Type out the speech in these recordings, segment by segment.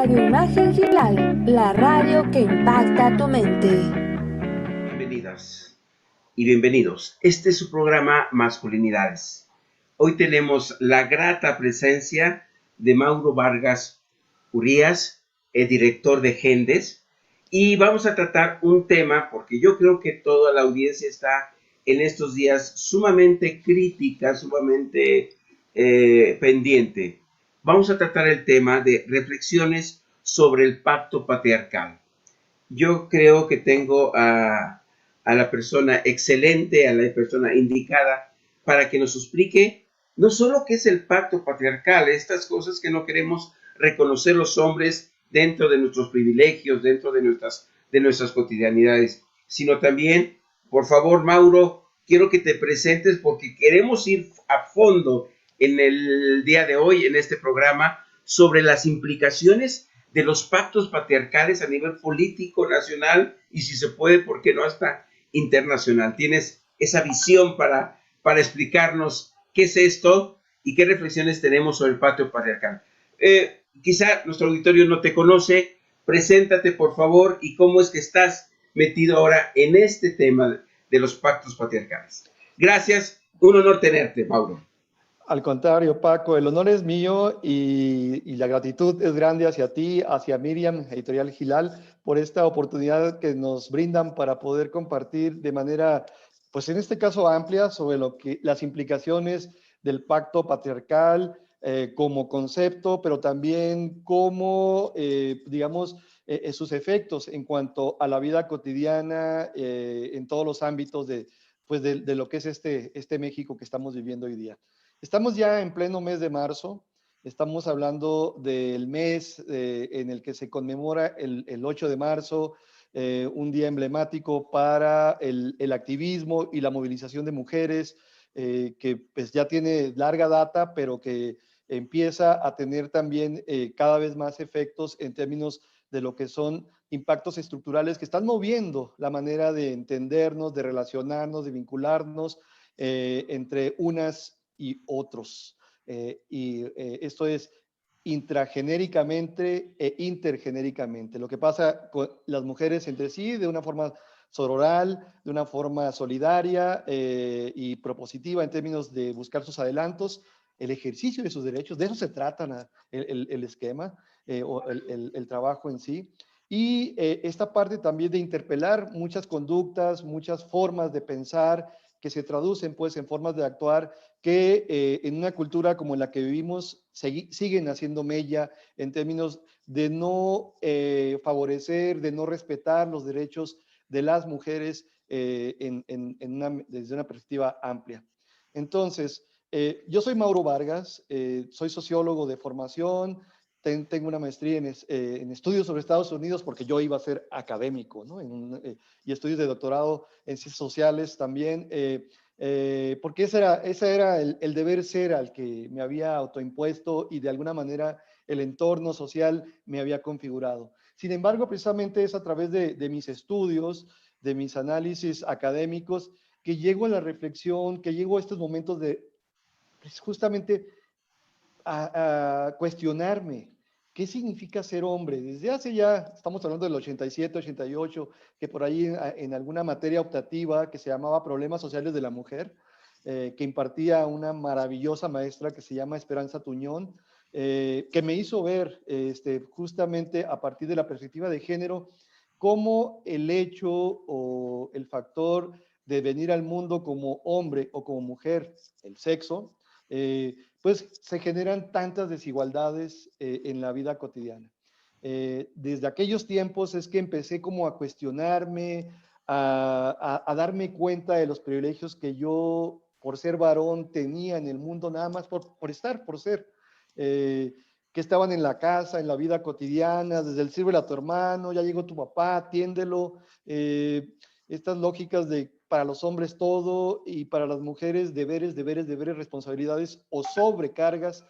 Radio Imagen Gilal, la radio que impacta tu mente. Bienvenidas y bienvenidos. Este es su programa Masculinidades. Hoy tenemos la grata presencia de Mauro Vargas Urías, el director de Gendes, y vamos a tratar un tema porque yo creo que toda la audiencia está en estos días sumamente crítica, sumamente pendiente. Vamos a tratar el tema de reflexiones sobre el pacto patriarcal. Yo creo que tengo a la persona excelente, a la persona indicada para que nos explique no solo qué es el pacto patriarcal, estas cosas que no queremos reconocer los hombres dentro de nuestros privilegios, dentro de nuestras cotidianidades, sino también, por favor, Mauro, quiero que te presentes porque queremos ir a fondo en el día de hoy, en este programa, sobre las implicaciones de los pactos patriarcales a nivel político, nacional y si se puede, ¿por qué no hasta internacional? Tienes esa visión para explicarnos qué es esto y qué reflexiones tenemos sobre el pacto patriarcal. Quizá nuestro auditorio no te conoce, preséntate por favor y cómo es que estás metido ahora en este tema de los pactos patriarcales. Gracias, un honor tenerte, Mauro. Al contrario, Paco, el honor es mío y la gratitud es grande hacia ti, hacia Miriam, Editorial Gilal, por esta oportunidad que nos brindan para poder compartir de manera, pues en este caso amplia, sobre las implicaciones del pacto patriarcal como concepto, pero también como, digamos, sus efectos en cuanto a la vida cotidiana en todos los ámbitos de lo que es este México que estamos viviendo hoy día. Estamos ya en pleno mes de marzo, estamos hablando del mes en el que se conmemora el 8 de marzo, un día emblemático para el activismo y la movilización de mujeres, que pues ya tiene larga data, pero que empieza a tener también cada vez más efectos en términos de lo que son impactos estructurales que están moviendo la manera de entendernos, de relacionarnos, de vincularnos entre unas y otros. Esto es intragenéricamente e intergenéricamente. Lo que pasa con las mujeres entre sí de una forma sororal, de una forma solidaria y propositiva en términos de buscar sus adelantos, el ejercicio de sus derechos, de eso se trata el esquema o el trabajo en sí. Y esta parte también de interpelar muchas conductas, muchas formas de pensar que se traducen pues en formas de actuar que en una cultura como la que vivimos siguen haciendo mella en términos de no favorecer, de no respetar los derechos de las mujeres desde una perspectiva amplia. Entonces, yo soy Mauro Vargas, soy sociólogo de formación, tengo una maestría en estudios sobre Estados Unidos porque yo iba a ser académico, ¿no? Y estudios de doctorado en ciencias sociales también, porque ese era el deber ser al que me había autoimpuesto y de alguna manera el entorno social me había configurado. Sin embargo, precisamente es a través de mis estudios, de mis análisis académicos, que llego a la reflexión, que llego a estos momentos de pues, justamente a cuestionarme qué significa ser hombre. Desde hace ya, estamos hablando del 87, 88, que por ahí en alguna materia optativa que se llamaba Problemas Sociales de la Mujer, que impartía una maravillosa maestra que se llama Esperanza Tuñón, que me hizo ver justamente a partir de la perspectiva de género, cómo el hecho o el factor de venir al mundo como hombre o como mujer, el sexo, pues se generan tantas desigualdades en la vida cotidiana. Desde aquellos tiempos es que empecé como a cuestionarme, a darme cuenta de los privilegios que yo, por ser varón, tenía en el mundo, nada más por ser. Que estaban en la casa, en la vida cotidiana, desde el sírvele a tu hermano, ya llegó tu papá, atiéndelo. Estas lógicas de para los hombres todo y para las mujeres deberes, responsabilidades o sobrecargas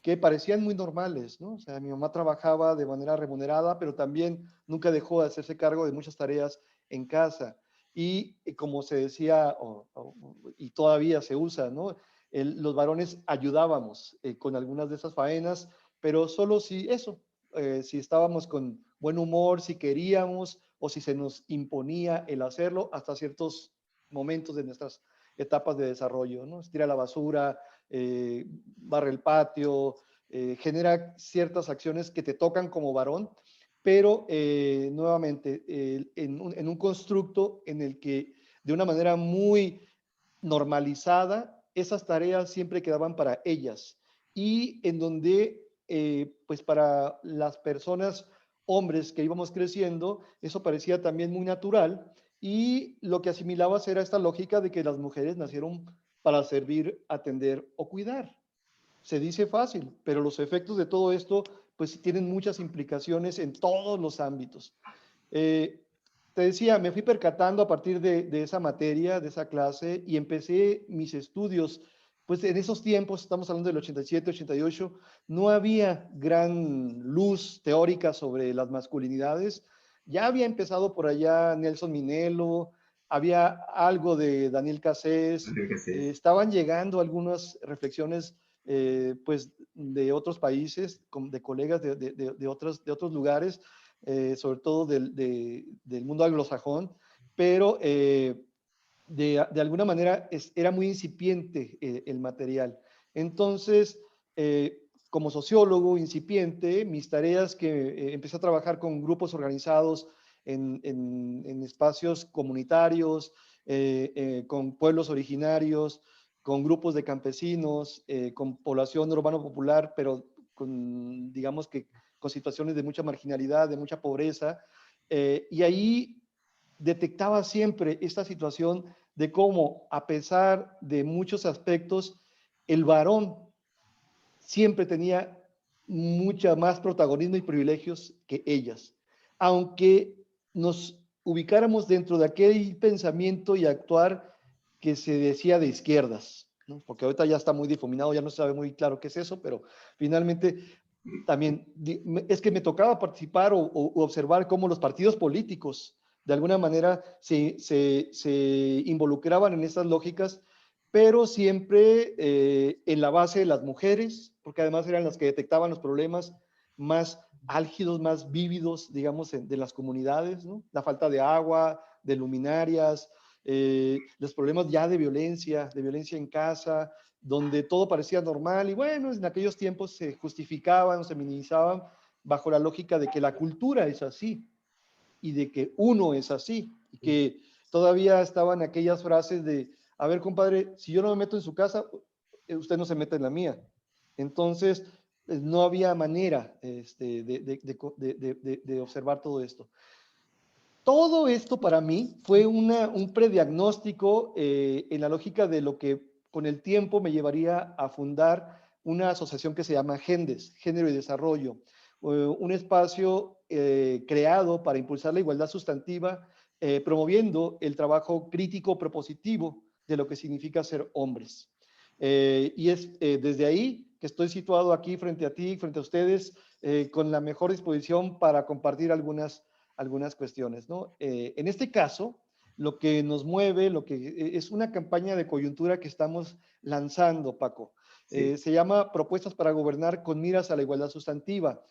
que parecían muy normales, ¿no? O sea, mi mamá trabajaba de manera remunerada, pero también nunca dejó de hacerse cargo de muchas tareas en casa. Y como se decía, y todavía se usa, ¿no? Los varones ayudábamos con algunas de esas faenas, pero solo si eso, si estábamos con buen humor, si queríamos o si se nos imponía el hacerlo hasta ciertos momentos de nuestras etapas de desarrollo, ¿no? Tira la basura, barre el patio, genera ciertas acciones que te tocan como varón, pero nuevamente en un constructo en el que de una manera muy normalizada, esas tareas siempre quedaban para ellas y en donde, pues para las personas, hombres que íbamos creciendo, eso parecía también muy natural y lo que asimilabas era esta lógica de que las mujeres nacieron para servir, atender o cuidar. Se dice fácil, pero los efectos de todo esto pues tienen muchas implicaciones en todos los ámbitos. Eh, Te decía, me fui percatando a partir de esa materia, de esa clase, y empecé mis estudios. Pues en esos tiempos, estamos hablando del 87, 88, no había gran luz teórica sobre las masculinidades. Ya había empezado por allá Nelson Minelo, había algo de Daniel Cassés, Creo que sí. estaban llegando algunas reflexiones pues de otros países, de colegas de otros lugares, sobre todo del mundo anglosajón, pero de alguna manera era muy incipiente el material. Entonces, como sociólogo incipiente, mis tareas que empecé a trabajar con grupos organizados en espacios comunitarios, con pueblos originarios, con grupos de campesinos, con población urbano popular, pero con, digamos que, con situaciones de mucha marginalidad, de mucha pobreza, y ahí detectaba siempre esta situación de cómo, a pesar de muchos aspectos, el varón siempre tenía mucha más protagonismo y privilegios que ellas, aunque nos ubicáramos dentro de aquel pensamiento y actuar que se decía de izquierdas, ¿no? Porque ahorita ya está muy difuminado, ya no se sabe muy claro qué es eso, pero finalmente también es que me tocaba participar o observar cómo los partidos políticos de alguna manera se involucraban en estas lógicas, pero siempre en la base de las mujeres, porque además eran las que detectaban los problemas más álgidos, más vívidos, digamos, de las comunidades, ¿no? La falta de agua, de luminarias, los problemas ya de violencia en casa, donde todo parecía normal y bueno, en aquellos tiempos se justificaban, se minimizaban bajo la lógica de que la cultura es así y de que uno es así y que todavía estaban aquellas frases de, a ver, compadre, si yo no me meto en su casa, usted no se mete en la mía. Entonces, no había manera de observar todo esto. Todo esto para mí fue un prediagnóstico en la lógica de lo que con el tiempo me llevaría a fundar una asociación que se llama GENDES, Género y Desarrollo, un espacio creado para impulsar la igualdad sustantiva, promoviendo el trabajo crítico propositivo de lo que significa ser hombres. Y es desde ahí que estoy situado aquí frente a ti, frente a ustedes, con la mejor disposición para compartir algunas cuestiones, ¿no? En este caso, lo que nos mueve, lo que es una campaña de coyuntura que estamos lanzando, Paco. Sí, Se llama Propuestas para Gobernar con miras a la igualdad sustantiva,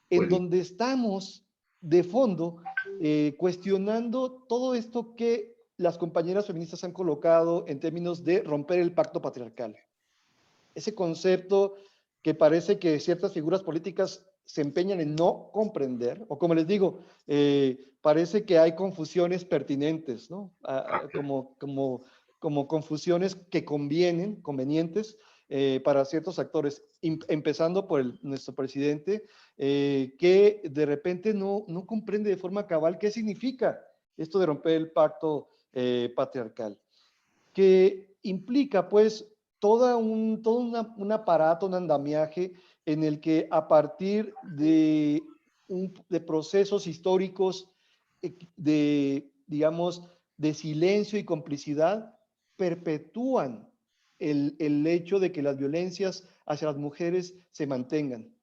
en bueno, donde estamos de fondo cuestionando todo esto que las compañeras feministas han colocado en términos de romper el pacto patriarcal. Ese concepto que parece que ciertas figuras políticas se empeñan en no comprender, o como les digo, parece que hay confusiones pertinentes, ¿no? ok, Como confusiones que convenientes para ciertos actores, empezando por nuestro presidente, que de repente no comprende de forma cabal qué significa esto de romper el pacto patriarcal, que implica pues todo un aparato, un andamiaje en el que a partir de procesos históricos digamos, de silencio y complicidad, perpetúan el hecho de que las violencias hacia las mujeres se mantengan.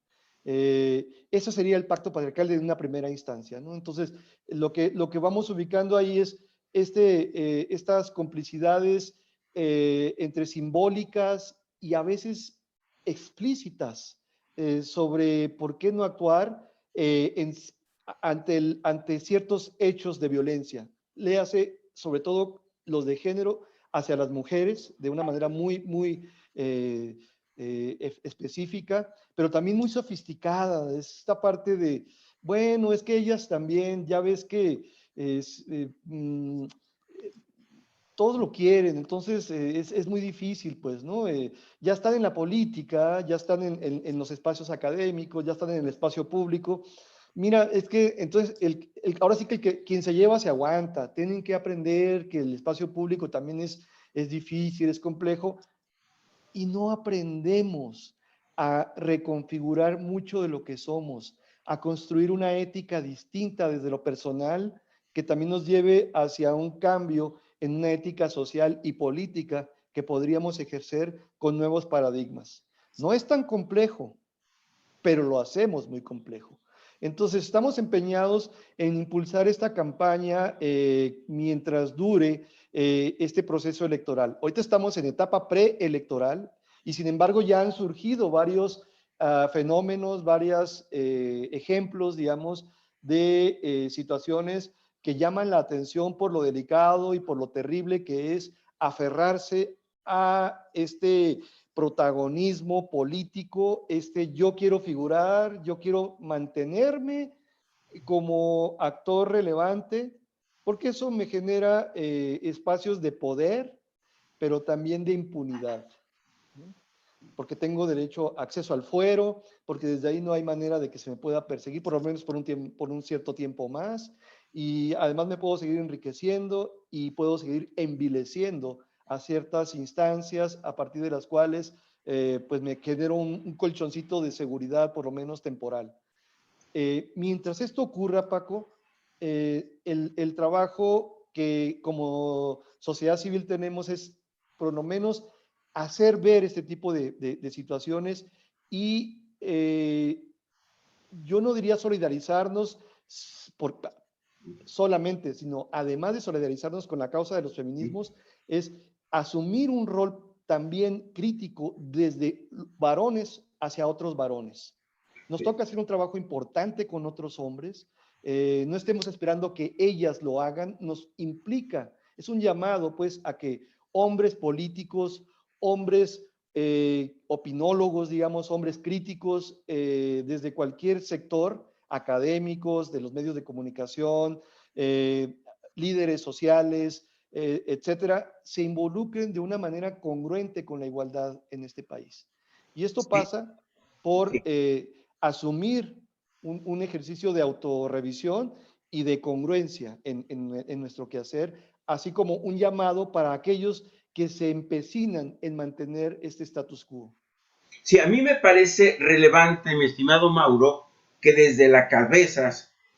Eso sería el pacto patriarcal de una primera instancia, ¿no? Entonces, lo que vamos ubicando ahí es estas complicidades entre simbólicas y a veces explícitas sobre por qué no actuar eh, en- ante ciertos hechos de violencia. Léase sobre todo los de género hacia las mujeres de una manera muy eh, específica, pero también muy sofisticada. Esta parte de, bueno, es que ellas también, ya ves que es, todos lo quieren, entonces es muy difícil, pues, ¿no? Ya están en la política, ya están en los espacios académicos, ya están en el espacio público. Mira, es que entonces ahora sí que, quien se lleva se aguanta, tienen que aprender que el espacio público también es difícil, es complejo, y no aprendemos a reconfigurar mucho de lo que somos, a construir una ética distinta desde lo personal que también nos lleve hacia un cambio en una ética social y política que podríamos ejercer con nuevos paradigmas. No es tan complejo, pero lo hacemos muy complejo. Entonces, estamos empeñados en impulsar esta campaña mientras dure este proceso electoral. Ahorita estamos en etapa preelectoral y sin embargo ya han surgido varios fenómenos, varios ejemplos, digamos, de situaciones que llaman la atención por lo delicado y por lo terrible que es aferrarse a este protagonismo político, yo quiero figurar, yo quiero mantenerme como actor relevante, porque eso me genera espacios de poder, pero también de impunidad, ¿no? Porque tengo derecho a acceso al fuero, porque desde ahí no hay manera de que se me pueda perseguir, por lo menos por un cierto tiempo más, y además me puedo seguir enriqueciendo y puedo seguir envileciendo a ciertas instancias a partir de las cuales pues me genero un colchoncito de seguridad, por lo menos temporal. Mientras esto ocurra, Paco, el trabajo que como sociedad civil tenemos es, por lo menos, hacer ver este tipo de situaciones y yo no diría solidarizarnos por, solamente, sino además de solidarizarnos con la causa de los feminismos, es asumir un rol también crítico desde varones hacia otros varones. Nos toca hacer un trabajo importante con otros hombres, no estemos esperando que ellas lo hagan, nos implica, es un llamado pues a que hombres políticos, hombres opinólogos, digamos, hombres críticos desde cualquier sector, académicos, de los medios de comunicación, eh, líderes sociales, etcétera, se involucren de una manera congruente con la igualdad en este país. Y esto Sí, pasa por sí. asumir un ejercicio de autorrevisión y de congruencia en nuestro quehacer, así como un llamado para aquellos que se empecinan en mantener este status quo. Sí, a mí me parece relevante, mi estimado Mauro, que desde la cabeza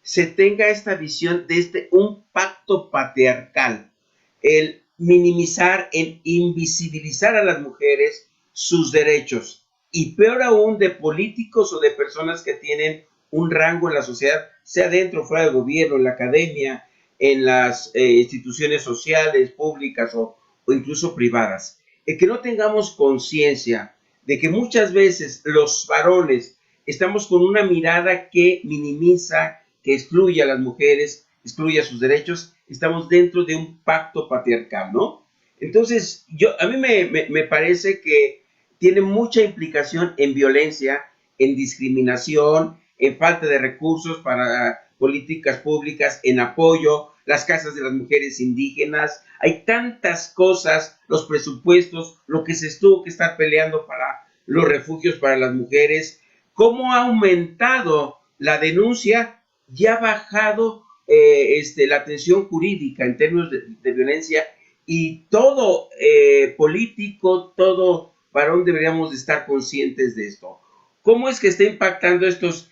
se tenga esta visión de un pacto patriarcal, el minimizar, el invisibilizar a las mujeres sus derechos, y peor aún de políticos o de personas que tienen un rango en la sociedad, sea dentro o fuera del gobierno, en la academia, en las instituciones sociales, públicas o incluso privadas. El que no tengamos conciencia de que muchas veces los varones estamos con una mirada que minimiza, que excluye a las mujeres, excluye a sus derechos, estamos dentro de un pacto patriarcal, ¿no? Entonces, a mí me parece que tiene mucha implicación en violencia, en discriminación, en falta de recursos para políticas públicas, en apoyo, las casas de las mujeres indígenas, hay tantas cosas, los presupuestos, lo que se estuvo que estar peleando para los refugios para las mujeres, cómo ha aumentado la denuncia y ha bajado la atención jurídica en términos de violencia, y todo político, todo varón deberíamos de estar conscientes de esto. ¿Cómo es que está impactando estos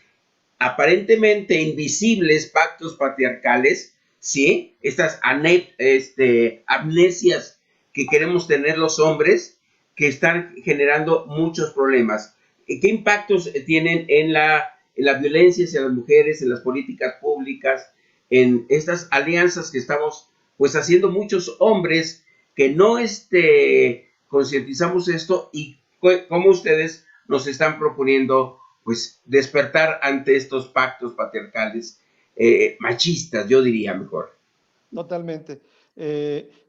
aparentemente invisibles pactos patriarcales, ¿sí? Estas amnesias que queremos tener los hombres, que están generando muchos problemas? ¿Qué impactos tienen en la violencia hacia las mujeres, en las políticas públicas, en estas alianzas que estamos pues haciendo muchos hombres que no concientizamos esto, y cómo ustedes nos están proponiendo pues despertar ante estos pactos patriarcales machistas, yo diría mejor. Totalmente.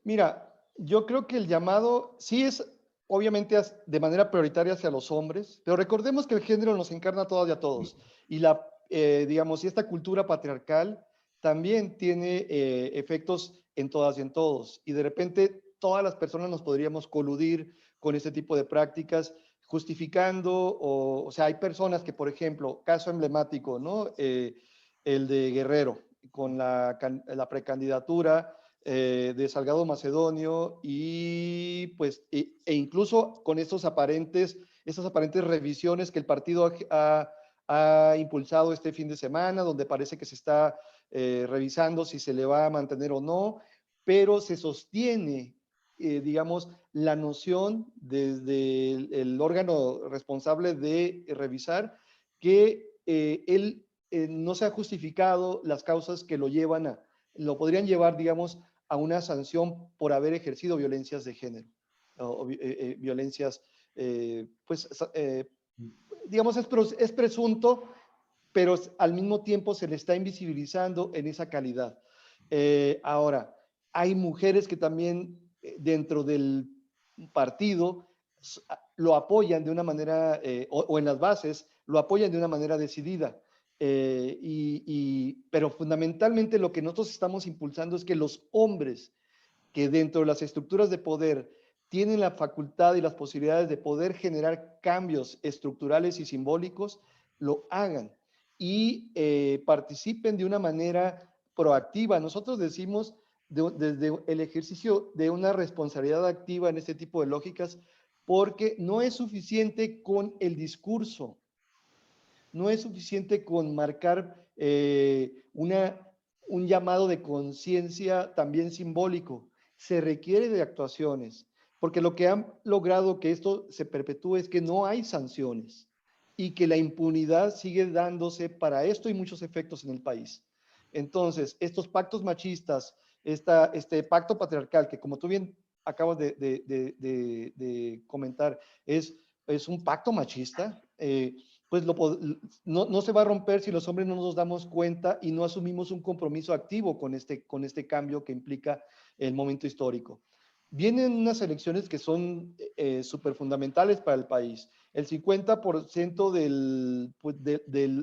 Mira, yo creo que el llamado sí es obviamente de manera prioritaria hacia los hombres, pero recordemos que el género nos encarna a todas y a todos. Y digamos, y esta cultura patriarcal también tiene efectos en todas y en todos. Y de repente todas las personas nos podríamos coludir con este tipo de prácticas, justificando, o sea, hay personas que, por ejemplo, caso emblemático, ¿no? El de Guerrero, con la precandidatura de Salgado Macedonio y pues e incluso con estas aparentes revisiones que el partido ha impulsado este fin de semana, donde parece que se está revisando si se le va a mantener o no, pero se sostiene, digamos, la noción desde el órgano responsable de revisar que él no se ha justificado las causas que lo podrían llevar, digamos, a una sanción por haber ejercido violencias de género, o violencias, pues, digamos, es presunto, pero al mismo tiempo se le está invisibilizando en esa calidad. Ahora, hay mujeres que también dentro del partido lo apoyan de una manera, o en las bases, lo apoyan de una manera decidida. Pero fundamentalmente lo que nosotros estamos impulsando es que los hombres que dentro de las estructuras de poder tienen la facultad y las posibilidades de poder generar cambios estructurales y simbólicos, lo hagan y participen de una manera proactiva. Nosotros decimos desde el ejercicio de una responsabilidad activa en este tipo de lógicas, porque no es suficiente con el discurso, no es suficiente con marcar un llamado de conciencia también simbólico. Se requiere de actuaciones, porque lo que han logrado que esto se perpetúe es que no hay sanciones y que la impunidad sigue dándose para esto y muchos efectos en el país. Entonces, estos pactos machistas, este pacto patriarcal, que como tú bien acabas de comentar, es un pacto machista, pues no se va a romper si los hombres no nos damos cuenta y no asumimos un compromiso activo con este cambio que implica el momento histórico. Vienen unas elecciones que son súper fundamentales para el país. El 50%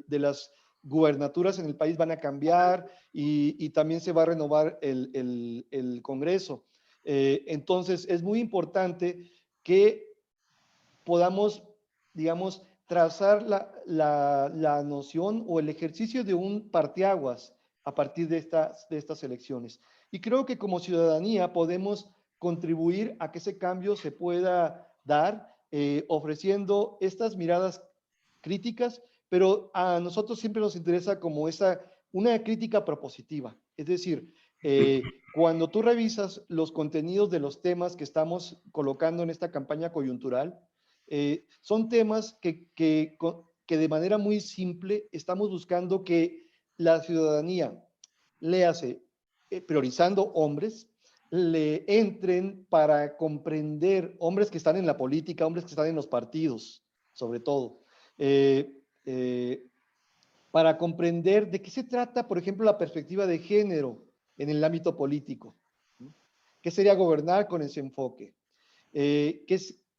de las gubernaturas en el país van a cambiar y también se va a renovar el Congreso. Entonces, es muy importante que podamos, digamos, trazar la noción o el ejercicio de un parteaguas a partir de estas elecciones. Y creo que como ciudadanía podemos contribuir a que ese cambio se pueda dar ofreciendo estas miradas críticas, pero a nosotros siempre nos interesa como una crítica propositiva. Es decir, cuando tú revisas los contenidos de los temas que estamos colocando en esta campaña coyuntural, son temas que de manera muy simple estamos buscando que la ciudadanía, léase, priorizando hombres, le entren para comprender, hombres que están en la política, hombres que están en los partidos, sobre todo, para comprender de qué se trata, por ejemplo, la perspectiva de género en el ámbito político. ¿Qué sería gobernar con ese enfoque?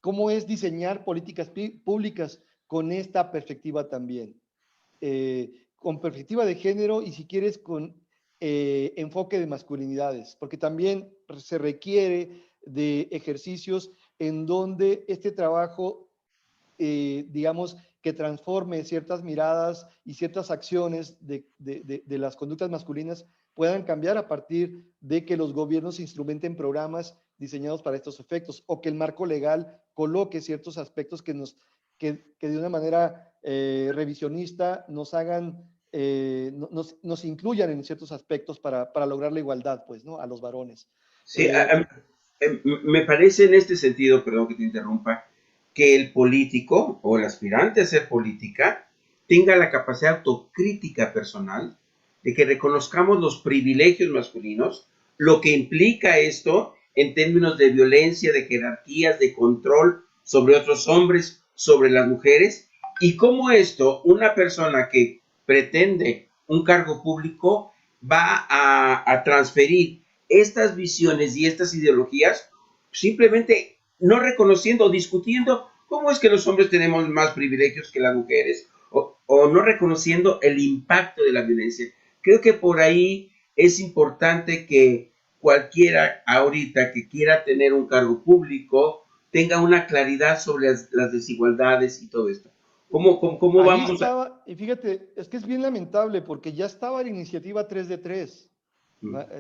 ¿Cómo es diseñar políticas públicas con esta perspectiva también? Con perspectiva de género y si quieres con enfoque de masculinidades, porque también se requiere de ejercicios en donde este trabajo, digamos, que transforme ciertas miradas y ciertas acciones de las conductas masculinas puedan cambiar a partir de que los gobiernos instrumenten programas diseñados para estos efectos o que el marco legal coloque ciertos aspectos que de una manera revisionista nos hagan, nos incluyan en ciertos aspectos para lograr la igualdad, pues, ¿no? A los varones. Sí, me parece en este sentido, perdón que te interrumpa, que el político o el aspirante a hacer política tenga la capacidad autocrítica personal de que reconozcamos los privilegios masculinos, lo que implica esto en términos de violencia, de jerarquías, de control sobre otros hombres, sobre las mujeres, y cómo esto, una persona que pretende un cargo público, va a transferir estas visiones y estas ideologías simplemente no reconociendo o discutiendo cómo es que los hombres tenemos más privilegios que las mujeres o no reconociendo el impacto de la violencia. Creo que por ahí es importante que cualquiera ahorita que quiera tener un cargo público tenga una claridad sobre las desigualdades y todo esto. ¿Cómo Ahí vamos a...? estaba, y fíjate, es que es bien lamentable porque ya estaba la iniciativa 3 de 3,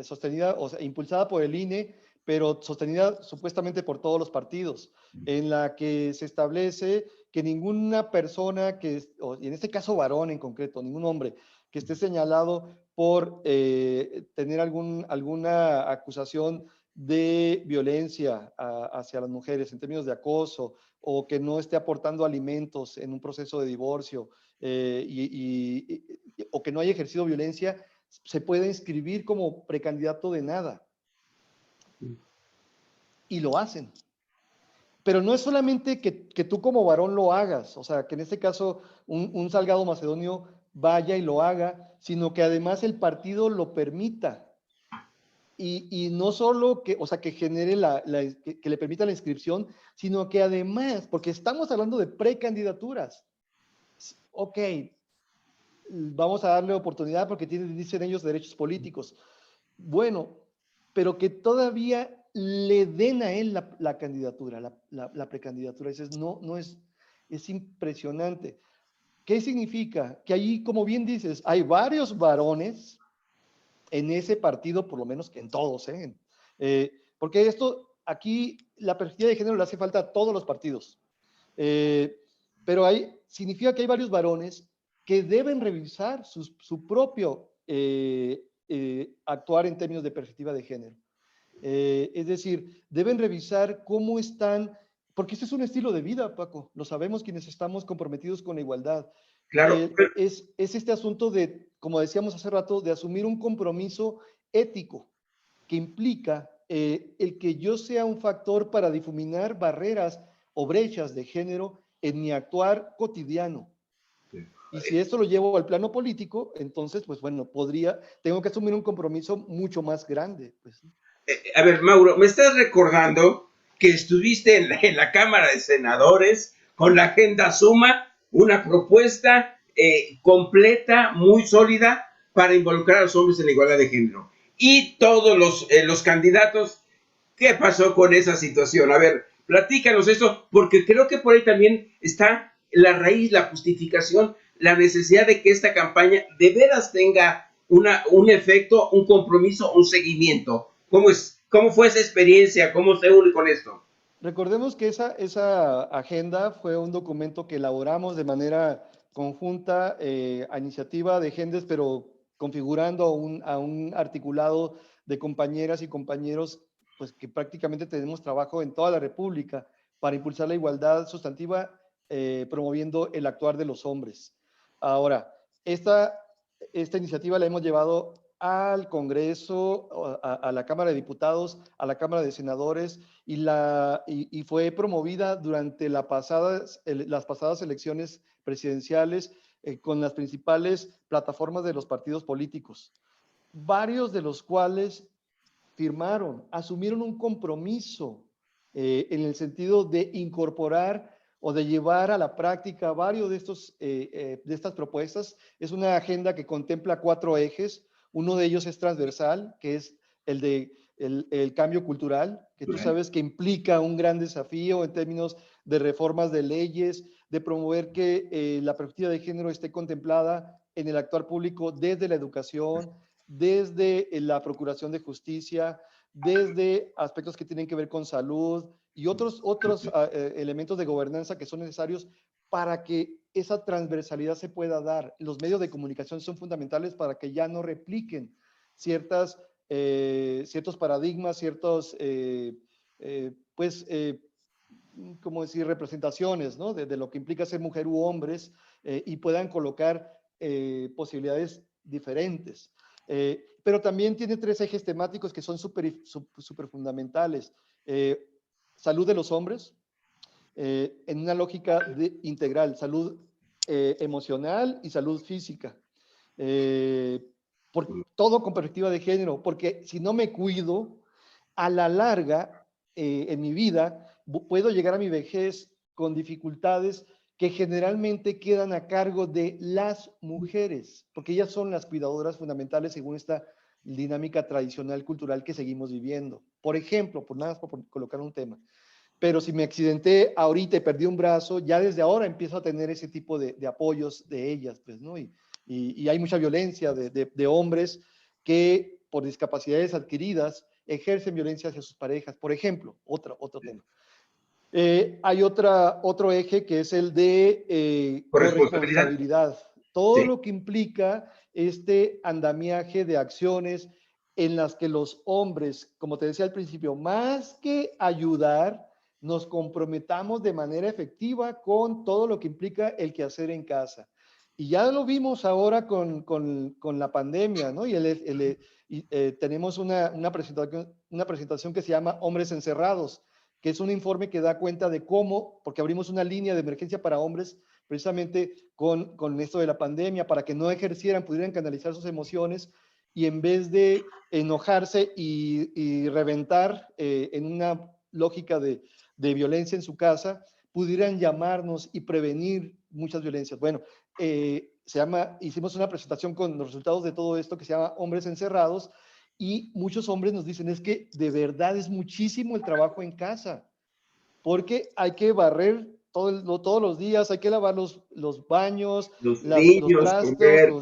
sostenida, o sea, impulsada por el INE, pero sostenida supuestamente por todos los partidos, en la que se establece que ninguna persona y en este caso varón en concreto, ningún hombre que esté señalado por tener alguna acusación de violencia hacia las mujeres en términos de acoso o que no esté aportando alimentos en un proceso de divorcio o que no haya ejercido violencia, se puede inscribir como precandidato de nada. Y lo hacen. Pero no es solamente que tú como varón lo hagas, o sea, que en este caso un Salgado Macedonio vaya y lo haga, sino que además el partido lo permita. Y no solo que, o sea, que genere que le permita la inscripción, sino que además, porque estamos hablando de precandidaturas. Ok, vamos a darle oportunidad porque dicen ellos, derechos políticos. Bueno, pero que todavía le den a él la candidatura, la precandidatura. Dices, no es impresionante. ¿Qué significa? Que ahí, como bien dices, hay varios varones en ese partido, por lo menos que en todos, ¿eh? Porque aquí, la perspectiva de género le hace falta a todos los partidos. Pero significa que hay varios varones que deben revisar su propio actuar en términos de perspectiva de género. Es decir, deben revisar cómo están, porque este es un estilo de vida, Paco, lo sabemos quienes estamos comprometidos con la igualdad. Claro, Es este asunto de, como decíamos hace rato, de asumir un compromiso ético que implica el que yo sea un factor para difuminar barreras o brechas de género en mi actuar cotidiano. Y si esto lo llevo al plano político, entonces, pues bueno, tengo que asumir un compromiso mucho más grande. Pues. A ver, Mauro, me estás recordando que estuviste en la Cámara de Senadores con la agenda Suma, una propuesta completa, muy sólida, para involucrar a los hombres en la igualdad de género. Y todos los candidatos, ¿qué pasó con esa situación? A ver, platícanos eso, porque creo que por ahí también está la raíz, la justificación, la necesidad de que esta campaña de veras tenga un efecto, un compromiso, un seguimiento. ¿Cómo fue esa experiencia? ¿Cómo se une con esto? Recordemos que esa agenda fue un documento que elaboramos de manera conjunta a iniciativa de Gendes, pero configurando a un articulado de compañeras y compañeros, pues que prácticamente tenemos trabajo en toda la República para impulsar la igualdad sustantiva, promoviendo el actuar de los hombres. Ahora, esta iniciativa la hemos llevado al Congreso, a la Cámara de Diputados, a la Cámara de Senadores, y fue promovida durante las pasadas elecciones presidenciales con las principales plataformas de los partidos políticos, varios de los cuales asumieron un compromiso en el sentido de incorporar o de llevar a la práctica varios de estas propuestas. Es una agenda que contempla 4 ejes. Uno de ellos es transversal, que es el cambio cultural, que tú sabes que implica un gran desafío en términos de reformas de leyes, de promover que la perspectiva de género esté contemplada en el actuar público desde la educación, desde la procuración de justicia, desde aspectos que tienen que ver con salud y otros elementos de gobernanza que son necesarios para que esa transversalidad se pueda dar. Los medios de comunicación son fundamentales para que ya no repliquen ciertos paradigmas, ¿cómo decir?, representaciones, ¿no? De lo que implica ser mujer u hombres y puedan colocar posibilidades diferentes. Pero también tiene 3 ejes temáticos que son súper fundamentales. Salud de los hombres, en una lógica integral, salud emocional y salud física. Por todo con perspectiva de género, porque si no me cuido, a la larga, en mi vida, puedo llegar a mi vejez con dificultades que generalmente quedan a cargo de las mujeres, porque ellas son las cuidadoras fundamentales según esta dinámica tradicional cultural que seguimos viviendo. Por ejemplo, por nada más por colocar un tema, pero si me accidenté ahorita y perdí un brazo, ya desde ahora empiezo a tener ese tipo de apoyos de ellas, pues, ¿no? Y hay mucha violencia de hombres que por discapacidades adquiridas ejercen violencia hacia sus parejas. Por ejemplo, otro tema. Hay otro eje que es el de Corresponsabilidad. corresponsabilidad. Todo Sí, lo que implica este andamiaje de acciones en las que los hombres, como te decía al principio, más que ayudar, nos comprometamos de manera efectiva con todo lo que implica el quehacer en casa. Y ya lo vimos ahora con la pandemia, ¿no? Tenemos una presentación que se llama Hombres Encerrados, que es un informe que da cuenta de cómo, porque abrimos una línea de emergencia para hombres, precisamente con esto de la pandemia, para que no ejercieran, pudieran canalizar sus emociones y en vez de enojarse y reventar en una lógica de violencia en su casa, pudieran llamarnos y prevenir muchas violencias. Bueno, hicimos una presentación con los resultados de todo esto que se llama Hombres Encerrados, y muchos hombres nos dicen, es que de verdad es muchísimo el trabajo en casa, porque hay que barrer todos los días, hay que lavar los baños, los los niños, trastos, comer,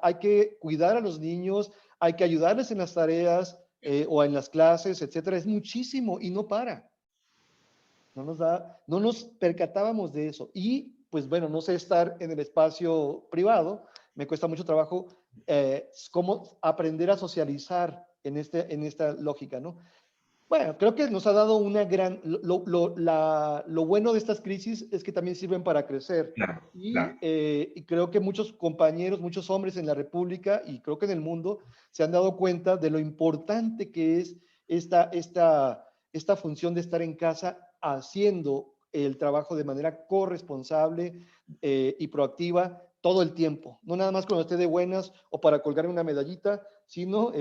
hay que cuidar a los niños, hay que ayudarles en las tareas o en las clases, etcétera. Es muchísimo y no para. No nos percatábamos de eso. Y pues bueno, no sé estar en el espacio privado, me cuesta mucho trabajo cómo aprender a socializar en esta lógica, ¿no? Bueno, creo que nos ha dado una gran, lo bueno de estas crisis es que también sirven para crecer. claro, claro. Y creo que muchos compañeros, muchos hombres en la República y creo que en el mundo se han dado cuenta de lo importante que es esta función de estar en casa haciendo el trabajo de manera corresponsable y proactiva todo el tiempo. No nada más cuando esté de buenas o para colgarme una medallita, sino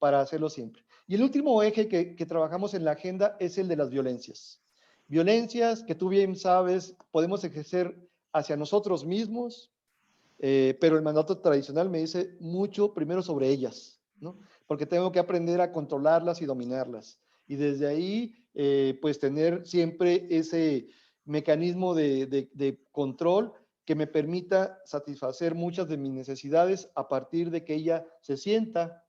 para hacerlo siempre. Y el último eje que trabajamos en la agenda es el de las violencias. Violencias que tú bien sabes, podemos ejercer hacia nosotros mismos, pero el mandato tradicional me dice mucho primero sobre ellas, ¿no? Porque tengo que aprender a controlarlas y dominarlas. Y desde ahí, pues tener siempre ese mecanismo de control que me permita satisfacer muchas de mis necesidades a partir de que ella se sienta,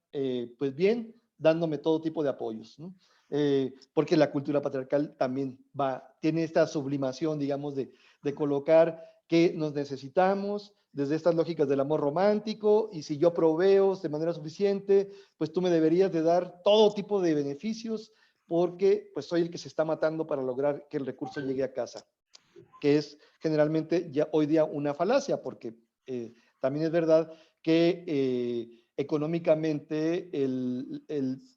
pues bien, dándome todo tipo de apoyos, ¿no? Porque la cultura patriarcal también tiene esta sublimación, digamos, de colocar que nos necesitamos desde estas lógicas del amor romántico, y si yo proveo de manera suficiente, pues tú me deberías de dar todo tipo de beneficios porque pues soy el que se está matando para lograr que el recurso llegue a casa, que es generalmente ya hoy día una falacia, porque también es verdad que económicamente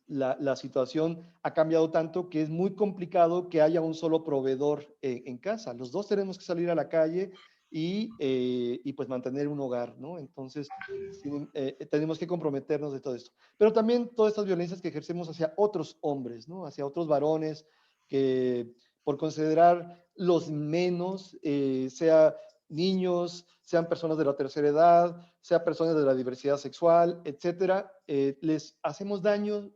la situación ha cambiado tanto que es muy complicado que haya un solo proveedor en casa. Los dos tenemos que salir a la calle y pues mantener un hogar, ¿no? Entonces, tenemos que comprometernos de todo esto. Pero también todas estas violencias que ejercemos hacia otros hombres, ¿no? Hacia otros varones que por considerar los menos, sea niños, sean personas de la tercera edad, sea personas de la diversidad sexual, etcétera, les hacemos daño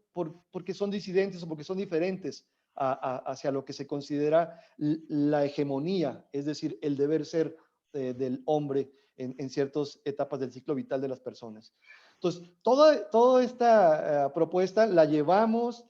porque son disidentes o porque son diferentes hacia lo que se considera la hegemonía, es decir, el deber ser del hombre en ciertas etapas del ciclo vital de las personas. Entonces, toda esta propuesta la llevamos,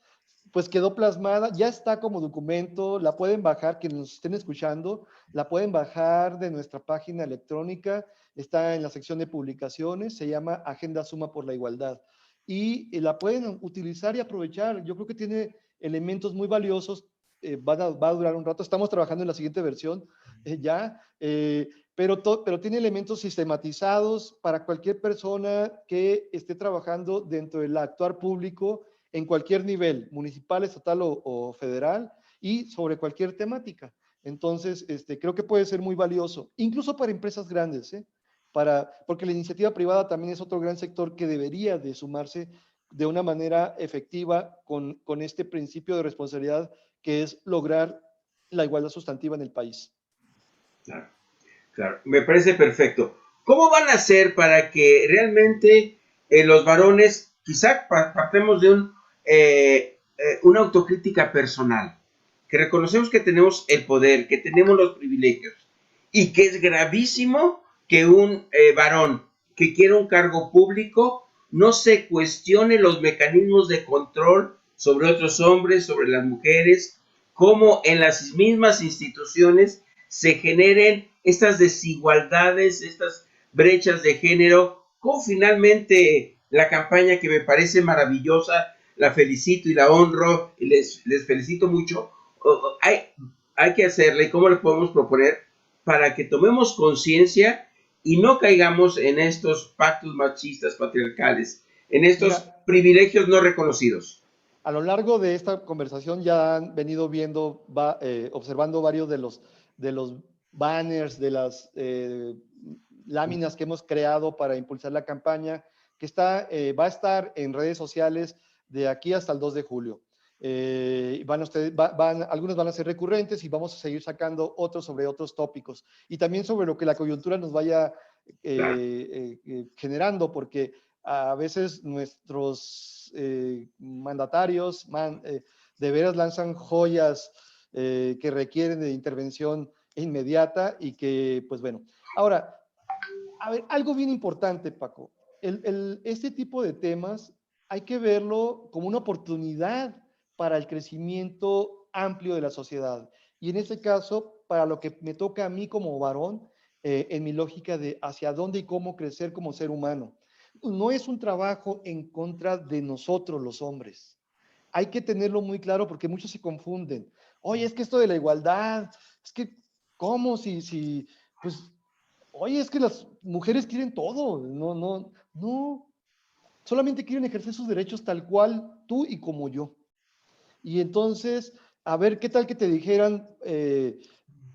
pues quedó plasmada, ya está como documento, la pueden bajar, quienes nos estén escuchando, la pueden bajar de nuestra página electrónica, está en la sección de publicaciones, se llama Agenda Suma por la Igualdad. Y la pueden utilizar y aprovechar. Yo creo que tiene elementos muy valiosos, va a durar un rato, estamos trabajando en la siguiente versión ya, pero tiene elementos sistematizados para cualquier persona que esté trabajando dentro del actuar público en cualquier nivel, municipal, estatal o federal, y sobre cualquier temática. Entonces, creo que puede ser muy valioso, incluso para empresas grandes, ¿eh? Porque la iniciativa privada también es otro gran sector que debería de sumarse de una manera efectiva con este principio de responsabilidad que es lograr la igualdad sustantiva en el país. Claro, claro, me parece perfecto. ¿Cómo van a hacer para que realmente los varones, quizá partemos de una autocrítica personal, que reconocemos que tenemos el poder, que tenemos los privilegios, y que es gravísimo que un varón que quiera un cargo público no se cuestione los mecanismos de control sobre otros hombres, sobre las mujeres, cómo en las mismas instituciones se generen estas desigualdades, estas brechas de género, como finalmente la campaña que me parece maravillosa, la felicito y la honro, y les felicito mucho, hay que hacerle, ¿cómo le podemos proponer? Para que tomemos conciencia y no caigamos en estos pactos machistas patriarcales, en estos privilegios no reconocidos. A lo largo de esta conversación ya han venido viendo, observando varios de los banners, de las láminas que hemos creado para impulsar la campaña, que va a estar en redes sociales de aquí hasta el 2 de julio. Algunos van a ser recurrentes y vamos a seguir sacando otros sobre otros tópicos y también sobre lo que la coyuntura nos vaya generando, porque a veces nuestros mandatarios de veras lanzan joyas que requieren de intervención inmediata y que, pues bueno. Ahora, a ver, algo bien importante, Paco. Este tipo de temas hay que verlo como una oportunidad para el crecimiento amplio de la sociedad. Y en este caso, para lo que me toca a mí como varón, en mi lógica de hacia dónde y cómo crecer como ser humano. No es un trabajo en contra de nosotros los hombres. Hay que tenerlo muy claro porque muchos se confunden. Oye, es que esto de la igualdad, es que, ¿cómo pues, oye, es que las mujeres quieren todo. No. Solamente quieren ejercer sus derechos tal cual tú y como yo. Y entonces, a ver, ¿qué tal que te dijeran,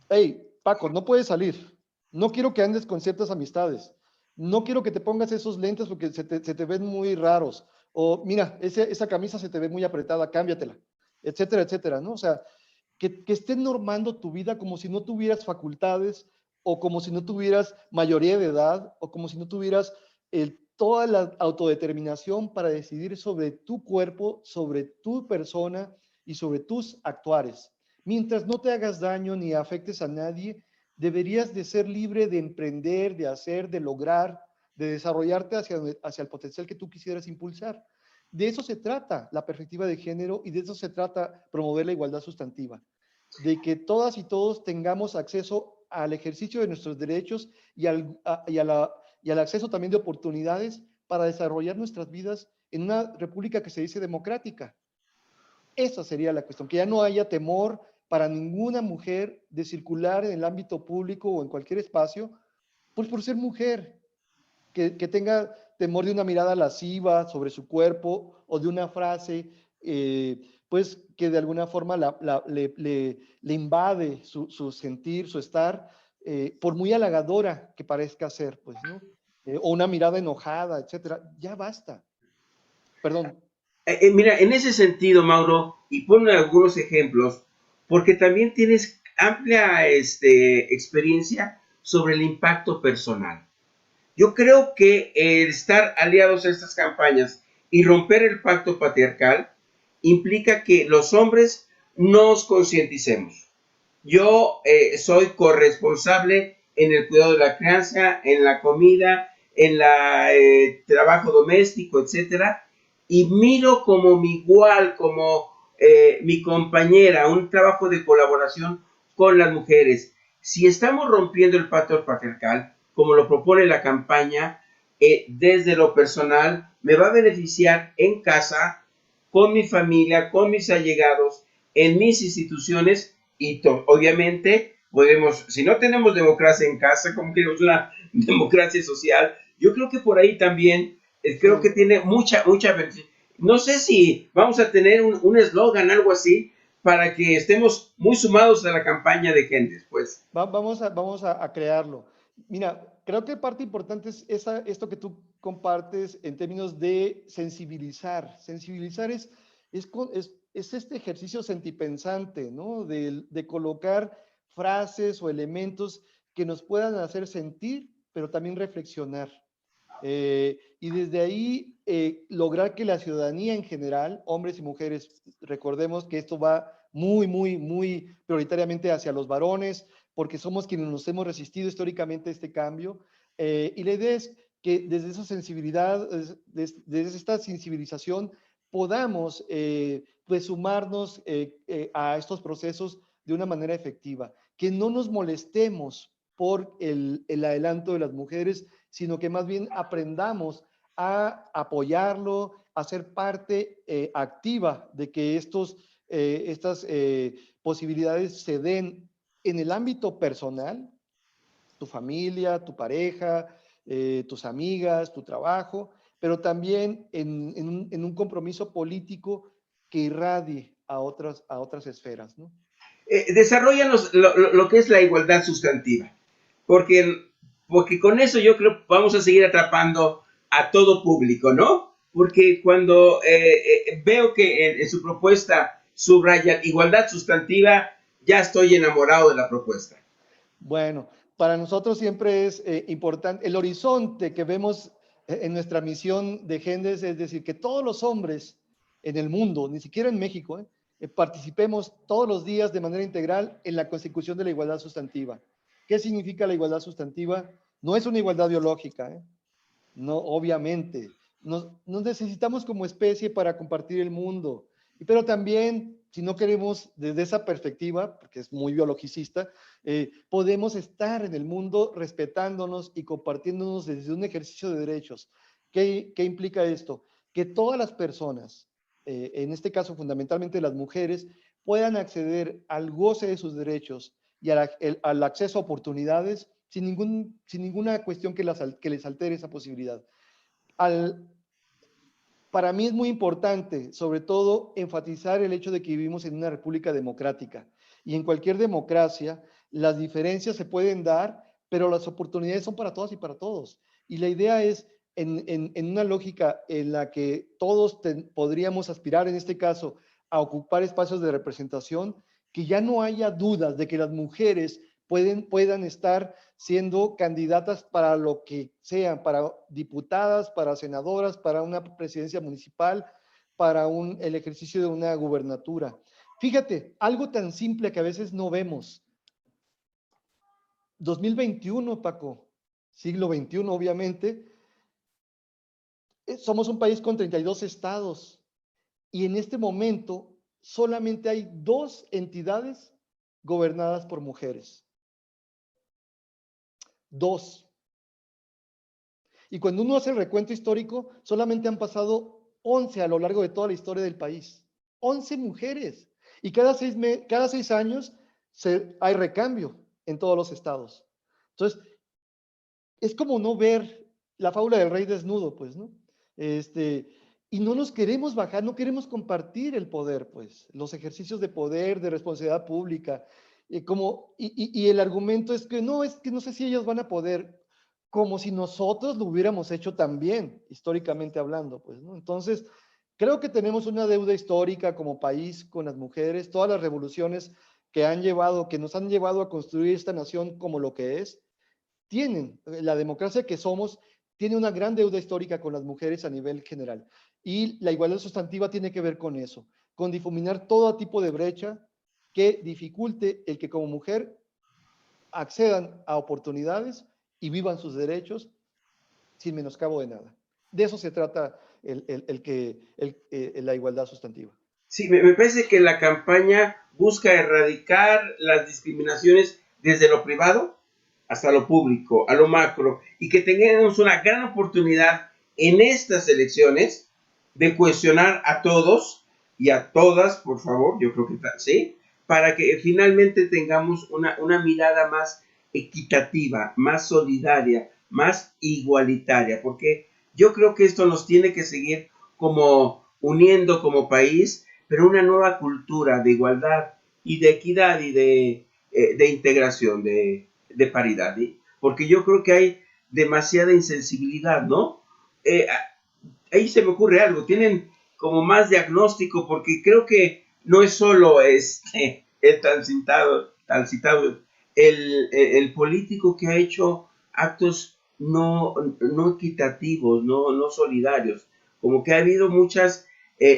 hey, Paco, no puedes salir, no quiero que andes con ciertas amistades, no quiero que te pongas esos lentes porque se te ven muy raros, o mira, esa camisa se te ve muy apretada, cámbiatela, etcétera, etcétera, ¿no? O sea, que estén normando tu vida como si no tuvieras facultades, o como si no tuvieras mayoría de edad, o como si no tuvieras toda la autodeterminación para decidir sobre tu cuerpo, sobre tu persona y sobre tus actuares. Mientras no te hagas daño ni afectes a nadie, deberías de ser libre de emprender, de hacer, de lograr, de desarrollarte hacia el potencial que tú quisieras impulsar. De eso se trata la perspectiva de género y de eso se trata promover la igualdad sustantiva, de que todas y todos tengamos acceso al ejercicio de nuestros derechos y al acceso también de oportunidades para desarrollar nuestras vidas en una república que se dice democrática. Esa sería la cuestión, que ya no haya temor para ninguna mujer de circular en el ámbito público o en cualquier espacio, pues por ser mujer, que tenga temor de una mirada lasciva sobre su cuerpo o de una frase, pues que de alguna forma le invade su sentir, su estar, por muy halagadora que parezca ser, pues, ¿no? O una mirada enojada, etcétera. Ya basta. Perdón. Mira, en ese sentido, Mauro, y ponme algunos ejemplos, porque también tienes amplia experiencia sobre el impacto personal. Yo creo que el estar aliados a estas campañas y romper el pacto patriarcal implica que los hombres nos concienticemos. Yo soy corresponsable en el cuidado de la crianza, en la comida, en el trabajo doméstico, etcétera, y miro como mi igual, como mi compañera, un trabajo de colaboración con las mujeres. Si estamos rompiendo el pacto patriarcal, como lo propone la campaña, desde lo personal, me va a beneficiar en casa, con mi familia, con mis allegados, en mis instituciones y obviamente podemos, si no tenemos democracia en casa, como queremos una democracia social, yo creo que por ahí también, creo que tiene mucha beneficio. No sé si vamos a tener un eslogan, algo así, para que estemos muy sumados a la campaña de Gentes, pues. Vamos a crearlo. Mira, creo que parte importante es esto que tú compartes en términos de sensibilizar. Sensibilizar es este ejercicio sentipensante, ¿no? De colocar frases o elementos que nos puedan hacer sentir, pero también reflexionar. Y desde ahí lograr que la ciudadanía en general, hombres y mujeres, recordemos que esto va muy prioritariamente hacia los varones, porque somos quienes nos hemos resistido históricamente a este cambio. Y la idea es que desde esa sensibilidad, desde esta sensibilización, podamos pues sumarnos a estos procesos de una manera efectiva, que no nos molestemos por el adelanto de las mujeres, sino que más bien aprendamos a apoyarlo, a ser parte activa de que estas posibilidades se den en el ámbito personal, tu familia, tu pareja, tus amigas, tu trabajo, pero también en un compromiso político que irradie a otras esferas, ¿no? Desarrollanos lo que es la igualdad sustantiva, porque, porque con eso yo creo que vamos a seguir atrapando a todo público, ¿no? Porque cuando veo que en su propuesta subraya igualdad sustantiva, ya estoy enamorado de la propuesta. Bueno, para nosotros siempre es importante el horizonte que vemos en nuestra misión de Gendes, es decir, que todos los hombres en el mundo, ni siquiera en México, participemos todos los días de manera integral en la consecución de la igualdad sustantiva. ¿Qué significa la igualdad sustantiva? No es una igualdad biológica, no, obviamente. Nos necesitamos como especie para compartir el mundo, pero también, si no queremos desde esa perspectiva, porque es muy biologicista, podemos estar en el mundo respetándonos y compartiéndonos desde un ejercicio de derechos. ¿Qué implica esto? Que todas las personas, en este caso fundamentalmente las mujeres, puedan acceder al goce de sus derechos y al acceso a oportunidades sin ninguna cuestión que les altere esa posibilidad. Para mí es muy importante, sobre todo, enfatizar el hecho de que vivimos en una república democrática. Y en cualquier democracia, las diferencias se pueden dar, pero las oportunidades son para todas y para todos. Y la idea es, en una lógica en la que todos podríamos aspirar, en este caso, a ocupar espacios de representación, que ya no haya dudas de que las mujeres puedan estar siendo candidatas para lo que sean, para diputadas, para senadoras, para una presidencia municipal, para el ejercicio de una gubernatura. Fíjate, algo tan simple que a veces no vemos. 2021, Paco, siglo XXI, obviamente, somos un país con 32 estados y en este momento solamente hay 2 entidades gobernadas por mujeres. 2. Y cuando uno hace el recuento histórico, solamente han pasado 11 a lo largo de toda la historia del país. 11 mujeres. Y cada 6 años hay recambio en todos los estados. Entonces, es como no ver la fábula del rey desnudo, pues, ¿no? Y no nos queremos bajar, no queremos compartir el poder, pues, los ejercicios de poder, de responsabilidad pública. Y el argumento es que no sé si ellos van a poder, como si nosotros lo hubiéramos hecho también, históricamente hablando, pues, ¿no? Entonces, creo que tenemos una deuda histórica como país con las mujeres, todas las revoluciones que nos han llevado a construir esta nación como lo que es, la democracia que somos, tiene una gran deuda histórica con las mujeres a nivel general. Y la igualdad sustantiva tiene que ver con eso, con difuminar todo tipo de brecha que dificulte el que como mujer accedan a oportunidades y vivan sus derechos sin menoscabo de nada. De eso se trata la igualdad sustantiva. Sí, me parece que la campaña busca erradicar las discriminaciones desde lo privado hasta lo público, a lo macro, y que tengamos una gran oportunidad en estas elecciones de cuestionar a todos y a todas, por favor, yo creo que sí, para que finalmente tengamos una mirada más equitativa, más solidaria, más igualitaria, porque yo creo que esto nos tiene que seguir como uniendo como país, pero una nueva cultura de igualdad y de equidad y de integración, de paridad. ¿Sí? Porque yo creo que hay demasiada insensibilidad, ¿no? Ahí se me ocurre algo, tienen como más diagnóstico, porque creo que no es solo el tan citado el político que ha hecho actos no equitativos, no solidarios, como que ha habido muchas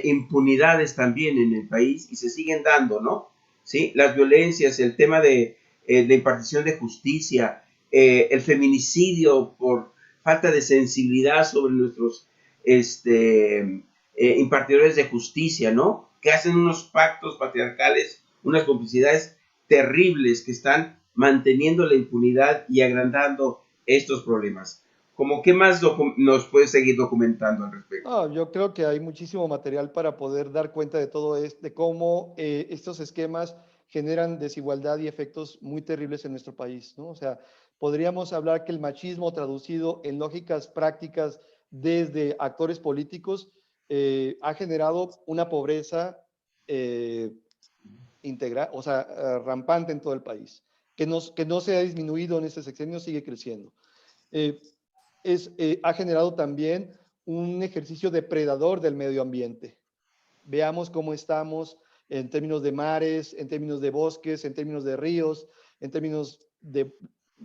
impunidades también en el país y se siguen dando, ¿no? ¿Sí? Las violencias, el tema de impartición de justicia, el feminicidio por falta de sensibilidad sobre nuestros impartidores de justicia, ¿no? Que hacen unos pactos patriarcales, unas complicidades terribles que están manteniendo la impunidad y agrandando estos problemas. ¿Cómo qué más nos puede seguir documentando al respecto? Yo creo que hay muchísimo material para poder dar cuenta de todo esto, de cómo estos esquemas generan desigualdad y efectos muy terribles en nuestro país, ¿no? O sea, podríamos hablar que el machismo traducido en lógicas prácticas desde actores políticos ha generado una pobreza eh, o sea, rampante en todo el país, que no se ha disminuido en este sexenio, sigue creciendo. Eh, ha generado también un ejercicio depredador del medio ambiente. Veamos cómo estamos en términos de mares, en términos de bosques, en términos de ríos, en términos de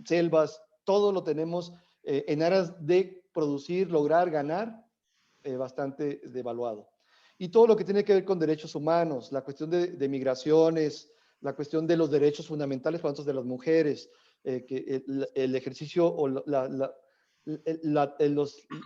selvas, todo lo tenemos en aras de producir, lograr, ganar, bastante devaluado. Y todo lo que tiene que ver con derechos humanos, la cuestión de migraciones, la cuestión de los derechos fundamentales para nosotros de las mujeres, que el ejercicio o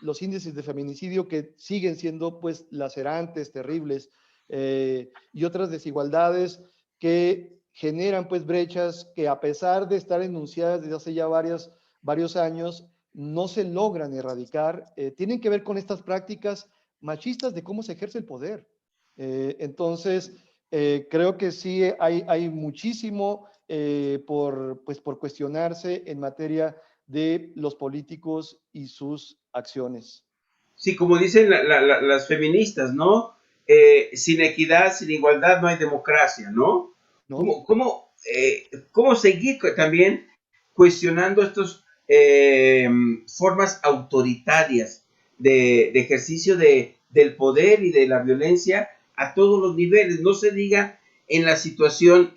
los índices de feminicidio que siguen siendo pues lacerantes, terribles, y otras desigualdades que generan pues brechas que a pesar de estar enunciadas desde hace ya varios años, no se logran erradicar, tienen que ver con estas prácticas machistas de cómo se ejerce el poder. Entonces, creo que sí hay muchísimo por cuestionarse en materia de los políticos y sus acciones. Sí, como dicen las feministas, ¿no? Sin equidad, sin igualdad no hay democracia, ¿no? ¿No? ¿Cómo seguir también cuestionando estas formas autoritarias de ejercicio del poder y de la violencia a todos los niveles? No se diga en la situación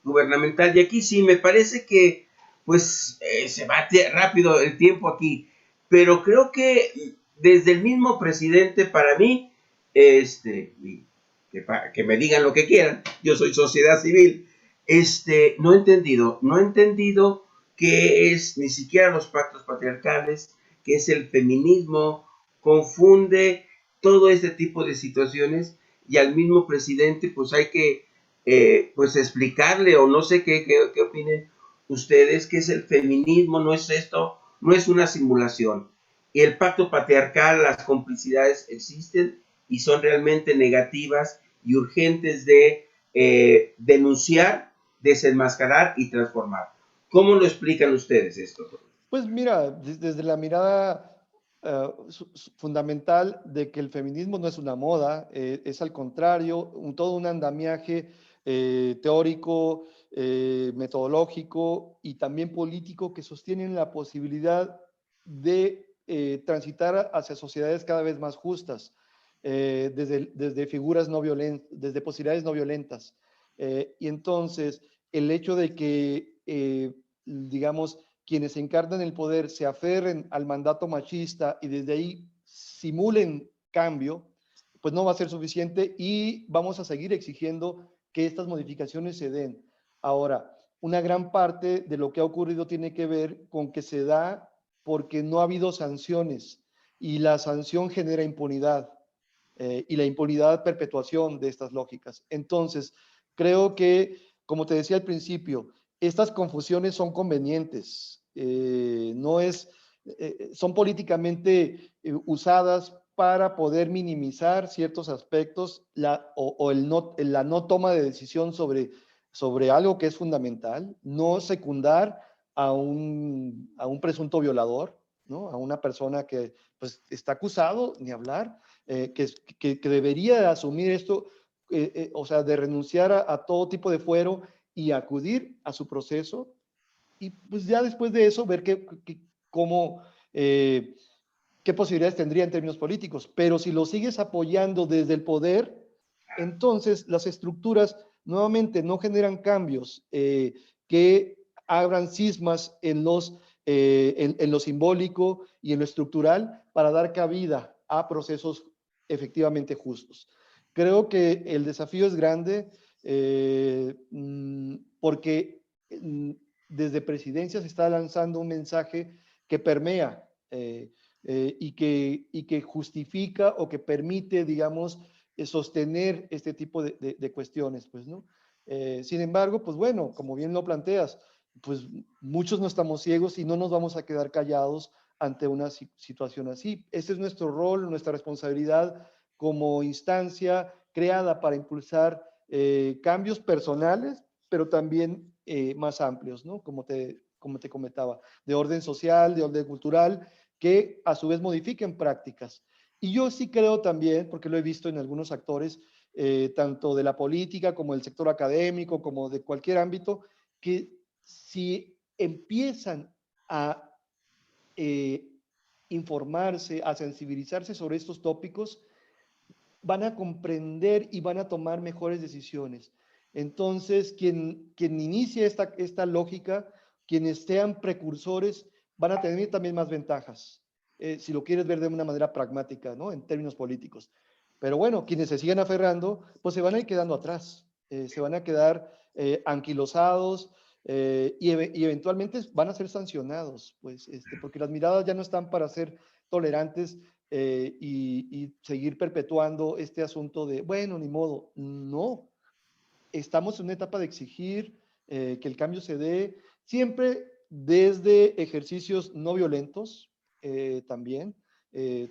gubernamental. Y aquí sí, me parece que pues se va rápido el tiempo aquí, pero creo que desde el mismo presidente, para mí, que me digan lo que quieran, yo soy sociedad civil, no he entendido qué es ni siquiera los pactos patriarcales, qué es el feminismo, confunde todo este tipo de situaciones y al mismo presidente pues hay que pues explicarle o no sé qué opinen ustedes, qué es el feminismo, no es esto, no es una simulación. Y el pacto patriarcal, las complicidades existen y son realmente negativas y urgentes de denunciar, desenmascarar y transformar. ¿Cómo lo explican ustedes esto? Pues mira, desde la mirada fundamental de que el feminismo no es una moda, es al contrario, todo un andamiaje teórico, metodológico y también político que sostienen la posibilidad de transitar hacia sociedades cada vez más justas, desde figuras no violentas, desde posibilidades no violentas. Y entonces, el hecho de que, digamos, quienes encarnan el poder se aferren al mandato machista y desde ahí simulen cambio, pues no va a ser suficiente y vamos a seguir exigiendo que estas modificaciones se den. Ahora, una gran parte de lo que ha ocurrido tiene que ver con que se da porque no ha habido sanciones y la sanción genera impunidad y la impunidad perpetuación de estas lógicas. Entonces, creo que, como te decía al principio, estas confusiones son convenientes, no es, son políticamente usadas para poder minimizar ciertos aspectos la no toma de decisión sobre algo que es fundamental, no secundar a un presunto violador, ¿no? A una persona que pues, está acusado, ni hablar, que debería asumir esto, o sea, de renunciar a todo tipo de fuero y acudir a su proceso y pues ya después de eso ver cómo, qué posibilidades tendría en términos políticos. Pero si lo sigues apoyando desde el poder, entonces las estructuras nuevamente no generan cambios que abran cismas en lo simbólico y en lo estructural para dar cabida a procesos efectivamente justos. Creo que el desafío es grande porque desde presidencia se está lanzando un mensaje que permea y que justifica o que permite, digamos, sostener este tipo de cuestiones, pues, ¿no? Sin embargo, pues bueno, como bien lo planteas, pues muchos no estamos ciegos y no nos vamos a quedar callados ante una situación así. Este es nuestro rol, nuestra responsabilidad como instancia creada para impulsar cambios personales, pero también más amplios, ¿no? Como te comentaba, de orden social, de orden cultural, que a su vez modifiquen prácticas. Y yo sí creo también, porque lo he visto en algunos actores, tanto de la política como del sector académico, como de cualquier ámbito, que si empiezan a eh, informarse, a sensibilizarse sobre estos tópicos, van a comprender y van a tomar mejores decisiones. Entonces, quien inicie esta lógica, quienes sean precursores, van a tener también más ventajas, si lo quieres ver de una manera pragmática, ¿no? En términos políticos. Pero bueno, quienes se sigan aferrando, pues se van a ir quedando atrás, se van a quedar anquilosados y eventualmente van a ser sancionados, pues, porque las miradas ya no están para ser tolerantes y seguir perpetuando este asunto de, bueno, ni modo. No, estamos en una etapa de exigir que el cambio se dé siempre desde ejercicios no violentos también.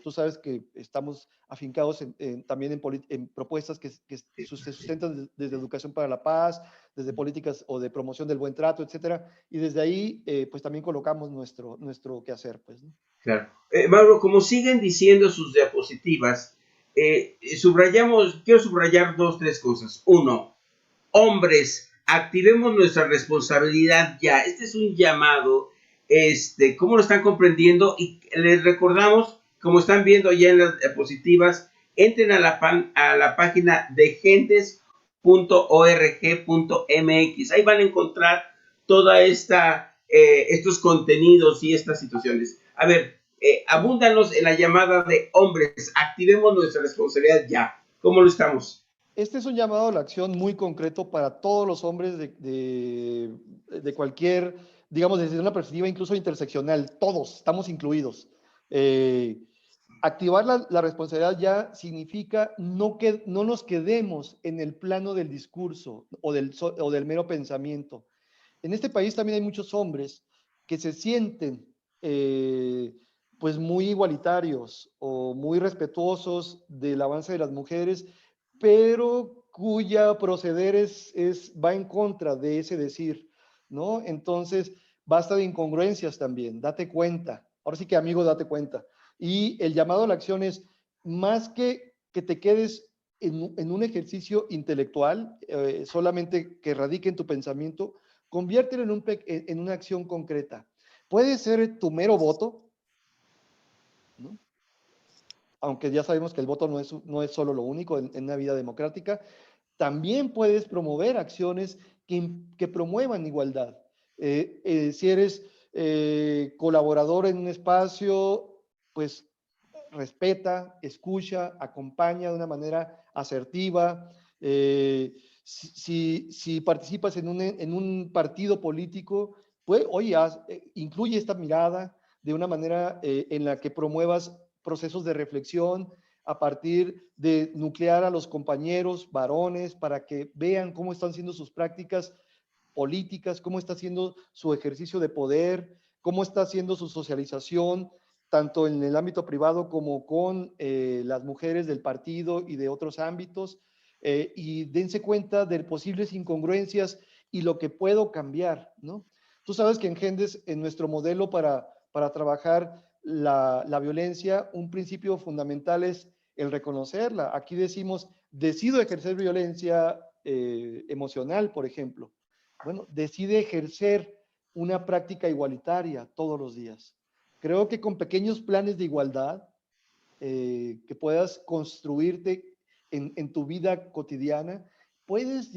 Tú sabes que estamos afincados también en propuestas que se sustentan desde educación para la paz, desde políticas o de promoción del buen trato, etcétera. Y desde ahí, pues también colocamos nuestro quehacer, pues, ¿no? Claro. Mauro, como siguen diciendo sus diapositivas, quiero subrayar dos, tres cosas. Uno, hombres, activemos nuestra responsabilidad ya. Este es un llamado, ¿cómo lo están comprendiendo? Y les recordamos, como están viendo ya en las diapositivas, entren a la página de gentes.org.mx. Ahí van a encontrar toda estos contenidos y estas situaciones. A ver, abúndanos en la llamada de hombres, activemos nuestra responsabilidad ya. ¿Cómo lo estamos? Este es un llamado a la acción muy concreto para todos los hombres de cualquier, digamos, desde una perspectiva incluso interseccional. Todos estamos incluidos. Eh, Activar la responsabilidad ya significa no nos quedemos en el plano del discurso o del mero pensamiento. En este país también hay muchos hombres que se sienten pues muy igualitarios o muy respetuosos del avance de las mujeres, pero cuya proceder va en contra de ese decir, ¿no? Entonces, basta de incongruencias también, date cuenta. Ahora sí que, amigo, date cuenta. Y el llamado a la acción es más que te quedes en un ejercicio intelectual, solamente que radique en tu pensamiento, conviértelo en una acción concreta. Puede ser tu mero voto, ¿no? Aunque ya sabemos que el voto no es solo lo único en una vida democrática. También puedes promover acciones que promuevan igualdad. Si eres colaborador en un espacio, pues respeta, escucha, acompaña de una manera asertiva. Si participas en un partido político, pues, oye, incluye esta mirada de una manera en la que promuevas procesos de reflexión a partir de nuclear a los compañeros varones para que vean cómo están siendo sus prácticas políticas, cómo está haciendo su ejercicio de poder, cómo está haciendo su socialización, tanto en el ámbito privado como con las mujeres del partido y de otros ámbitos, y dense cuenta de posibles incongruencias y lo que puedo cambiar, ¿no? Tú sabes que en Gendes, en nuestro modelo para trabajar la violencia, un principio fundamental es el reconocerla. Aquí decimos, decido ejercer violencia emocional, por ejemplo. Bueno, decide ejercer una práctica igualitaria todos los días. Creo que con pequeños planes de igualdad que puedas construirte en tu vida cotidiana, puedes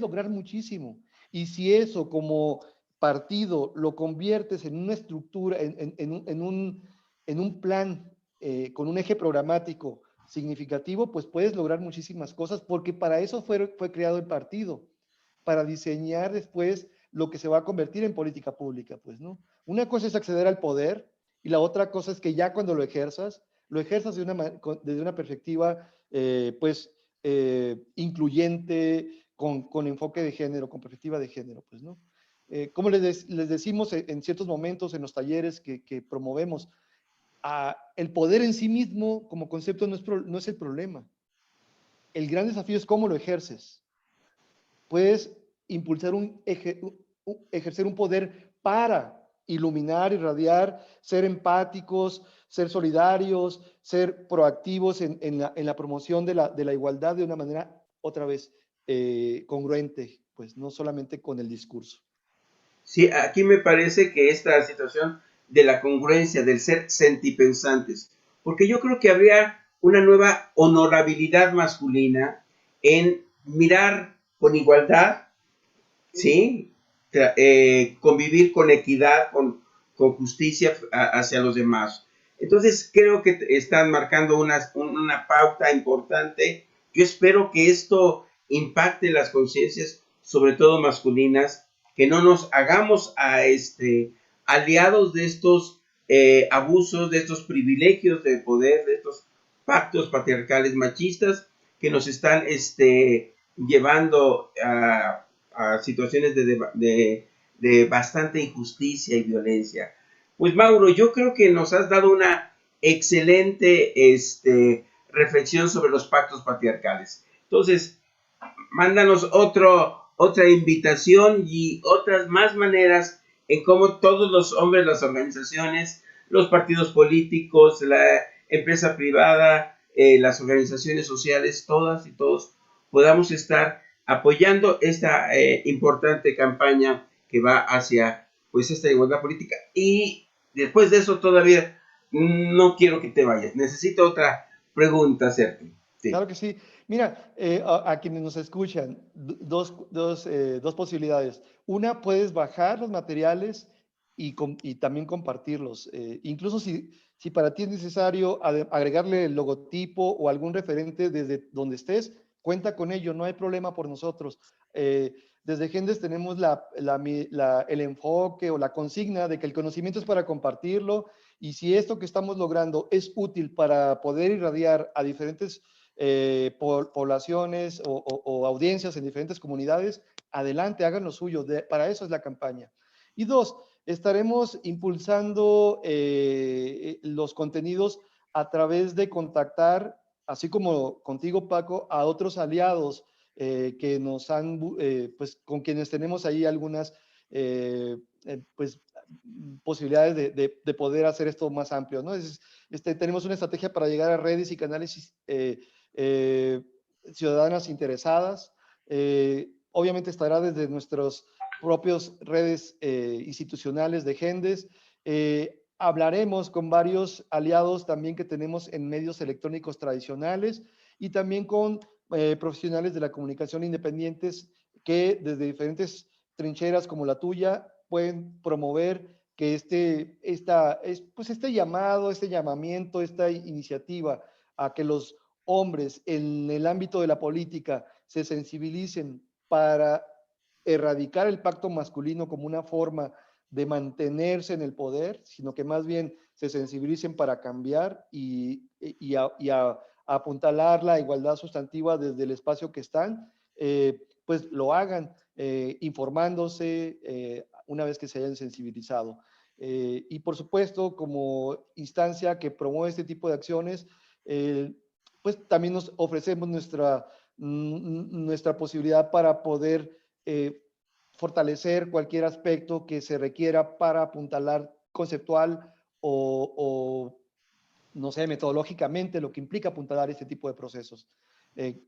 lograr muchísimo. Y si eso como partido lo conviertes en una estructura, en un plan con un eje programático significativo, pues puedes lograr muchísimas cosas, porque para eso fue creado el partido, para diseñar después lo que se va a convertir en política pública, pues, ¿no? Una cosa es acceder al poder y la otra cosa es que ya cuando lo ejerzas desde una perspectiva, pues, incluyente, con enfoque de género, con perspectiva de género, pues, ¿no? Como les decimos en ciertos momentos en los talleres que promovemos, el poder en sí mismo como concepto no es el problema. El gran desafío es cómo lo ejerces. Puedes impulsar ejercer un poder para iluminar, irradiar, ser empáticos, ser solidarios, ser proactivos en la promoción de la igualdad de una manera, otra vez, congruente, pues no solamente con el discurso. Sí, aquí me parece que esta situación de la congruencia, del ser sentipensantes, porque yo creo que habría una nueva honorabilidad masculina en mirar con igualdad, ¿sí? Convivir con equidad, con justicia hacia los demás. Entonces creo que están marcando una pauta importante. Yo espero que esto impacte las conciencias, sobre todo masculinas, que no nos hagamos aliados de estos abusos, de estos privilegios de poder, de estos pactos patriarcales machistas que nos están llevando a situaciones de bastante injusticia y violencia. Pues Mauro, yo creo que nos has dado una excelente reflexión sobre los pactos patriarcales. Entonces, mándanos otra invitación y otras más maneras en cómo todos los hombres, las organizaciones, los partidos políticos, la empresa privada, las organizaciones sociales, todas y todos podamos estar apoyando esta importante campaña que va hacia pues esta igualdad política. Y después de eso todavía no quiero que te vayas. Necesito otra pregunta hacerte. Sí. Claro que sí. Mira, a quienes nos escuchan, dos posibilidades. Una, puedes bajar los materiales y también compartirlos. Incluso si para ti es necesario agregarle el logotipo o algún referente desde donde estés, cuenta con ello, no hay problema por nosotros. Desde Gendes tenemos el enfoque o la consigna de que el conocimiento es para compartirlo, y si esto que estamos logrando es útil para poder irradiar a diferentes poblaciones o audiencias en diferentes comunidades, adelante, hagan lo suyo. Para eso es la campaña. Y dos, estaremos impulsando los contenidos a través de contactar, así como contigo, Paco, a otros aliados que nos han, pues con quienes tenemos ahí algunas, pues, posibilidades de poder hacer esto más amplio, ¿no? Tenemos una estrategia para llegar a redes y canales eh, ciudadanas interesadas. Obviamente estará desde nuestras propias redes institucionales de Gendes. Hablaremos con varios aliados también que tenemos en medios electrónicos tradicionales y también con profesionales de la comunicación independientes que desde diferentes trincheras como la tuya pueden promover que pues este llamado, este llamamiento, esta iniciativa a que los hombres en el ámbito de la política se sensibilicen para erradicar el pacto masculino como una forma de mantenerse en el poder, sino que más bien se sensibilicen para cambiar y a apuntalar la igualdad sustantiva desde el espacio que están, pues lo hagan informándose una vez que se hayan sensibilizado. Y por supuesto, como instancia que promueve este tipo de acciones, pues también nos ofrecemos nuestra posibilidad para poder fortalecer cualquier aspecto que se requiera para apuntalar conceptual o no sé, metodológicamente lo que implica apuntalar este tipo de procesos. Eh,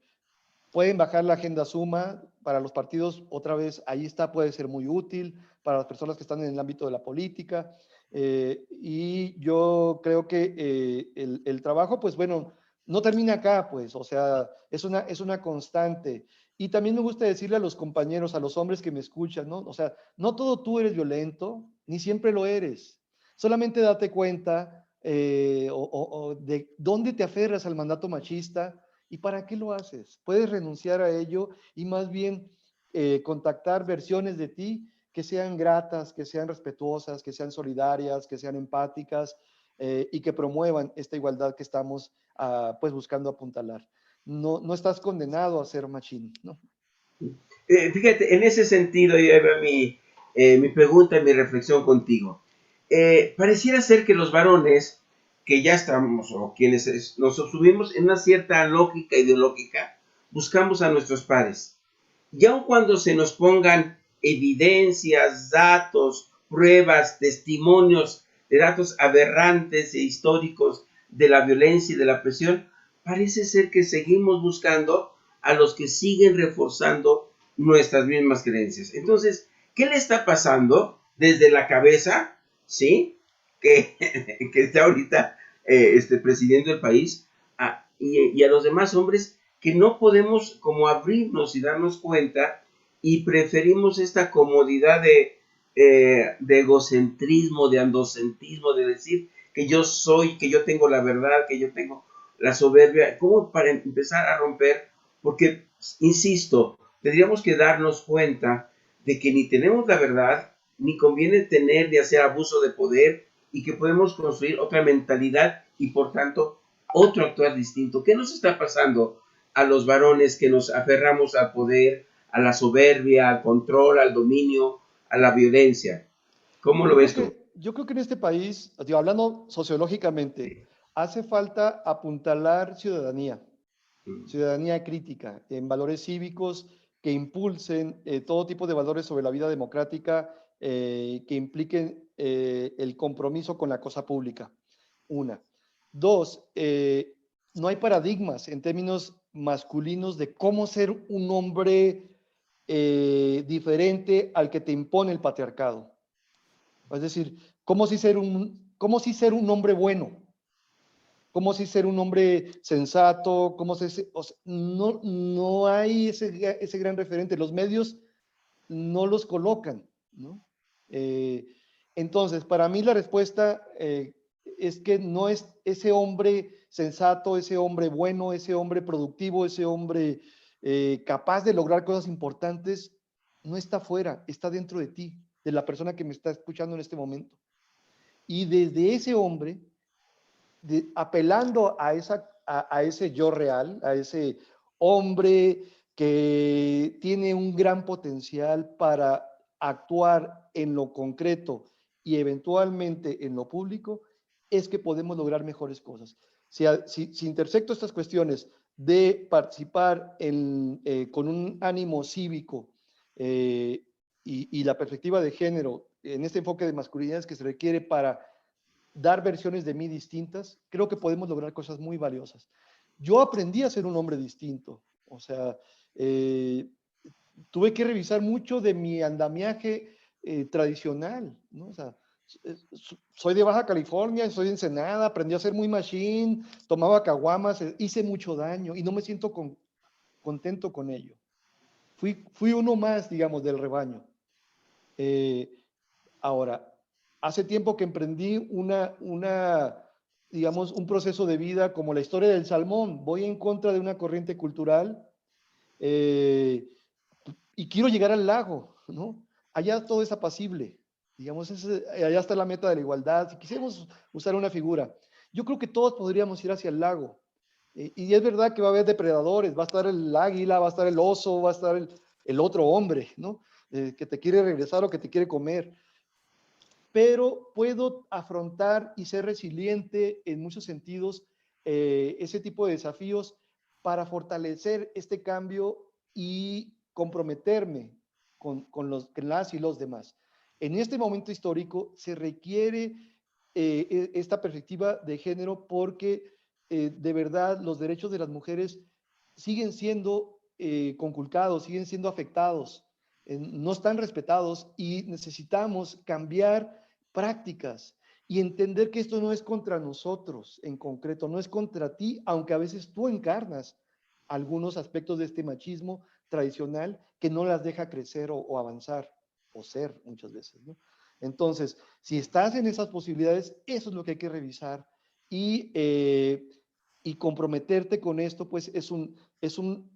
Pueden bajar la agenda Suma para los partidos, otra vez, ahí está, puede ser muy útil para las personas que están en el ámbito de la política. Y yo creo que el trabajo, pues bueno, no termina acá, pues, o sea, es una constante. Y también me gusta decirle a los compañeros, a los hombres que me escuchan, ¿no? O sea, no todo tú eres violento, ni siempre lo eres. Solamente date cuenta de dónde te aferras al mandato machista. ¿Y para qué lo haces? Puedes renunciar a ello y más bien contactar versiones de ti que sean gratas, que sean respetuosas, que sean solidarias, que sean empáticas y que promuevan esta igualdad que estamos pues buscando apuntalar. No, no estás condenado a ser machín, ¿no? Fíjate, en ese sentido, yo iba mi pregunta y mi reflexión contigo. Pareciera ser que los varones que ya estamos, o quienes nos subimos en una cierta lógica ideológica, buscamos a nuestros pares. Y aun cuando se nos pongan evidencias, datos, pruebas, testimonios de datos aberrantes e históricos de la violencia y de la presión, parece ser que seguimos buscando a los que siguen reforzando nuestras mismas creencias. Entonces, ¿qué le está pasando desde la cabeza, sí, que, que está ahorita presidiendo el país, y a los demás hombres que no podemos como abrirnos y darnos cuenta y preferimos esta comodidad de egocentrismo, de andocentrismo, de decir que yo soy, que yo tengo la verdad, que yo tengo la soberbia, como para empezar a romper, porque, insisto, tendríamos que darnos cuenta de que ni tenemos la verdad, ni conviene tener ni hacer abuso de poder, y que podemos construir otra mentalidad y por tanto otro actuar distinto. ¿Qué nos está pasando a los varones que nos aferramos al poder, a la soberbia, al control, al dominio, a la violencia? ¿Cómo lo ves tú? Yo creo que en este país, digo, hablando sociológicamente, Sí. hace falta apuntalar ciudadanía. Mm. Ciudadanía crítica, en valores cívicos que impulsen todo tipo de valores sobre la vida democrática que impliquen el compromiso con la cosa pública. Una. Dos, no hay paradigmas en términos masculinos de cómo ser un hombre diferente al que te impone el patriarcado. Es decir, cómo si ser un hombre bueno, cómo si ser un hombre sensato, cómo si, o sea, no, no hay ese gran referente. Los medios no los colocan, ¿no? Eh, entonces, para mí la respuesta es que no es ese hombre sensato, ese hombre bueno, ese hombre productivo, ese hombre capaz de lograr cosas importantes, no está fuera, está dentro de ti, de la persona que me está escuchando en este momento. Y desde ese hombre apelando a ese yo real, a ese hombre que tiene un gran potencial para actuar en lo concreto y eventualmente en lo público, es que podemos lograr mejores cosas. Si intersecto estas cuestiones de participar con un ánimo cívico y la perspectiva de género en este enfoque de masculinidades que se requiere para dar versiones de mí distintas, creo que podemos lograr cosas muy valiosas. Yo aprendí a ser un hombre distinto, o sea, eh, tuve que revisar mucho de mi andamiaje tradicional, ¿no? O sea, soy de Baja California, soy de Ensenada, aprendí a ser muy machine, tomaba caguamas, hice mucho daño y no me siento contento con ello. Fui uno más, digamos, del rebaño. Eh, Ahora, hace tiempo que emprendí digamos, un proceso de vida como la historia del salmón. Voy en contra de una corriente cultural eh, y quiero llegar al lago, ¿no? Allá todo es apacible, digamos, allá está la meta de la igualdad. Si quisiéramos usar una figura, yo creo que todos podríamos ir hacia el lago. Y es verdad que va a haber depredadores, va a estar el águila, va a estar el oso, va a estar el otro hombre, ¿no? Que te quiere regresar o que te quiere comer, pero puedo afrontar y ser resiliente en muchos sentidos ese tipo de desafíos para fortalecer este cambio y comprometerme con las y los demás. En este momento histórico se requiere esta perspectiva de género porque de verdad los derechos de las mujeres siguen siendo conculcados, siguen siendo afectados, no están respetados y necesitamos cambiar prácticas y entender que esto no es contra nosotros en concreto, no es contra ti, aunque a veces tú encarnas algunos aspectos de este machismo tradicional que no las deja crecer o avanzar o ser muchas veces, ¿no? Entonces, si estás en esas posibilidades, eso es lo que hay que revisar y comprometerte con esto, pues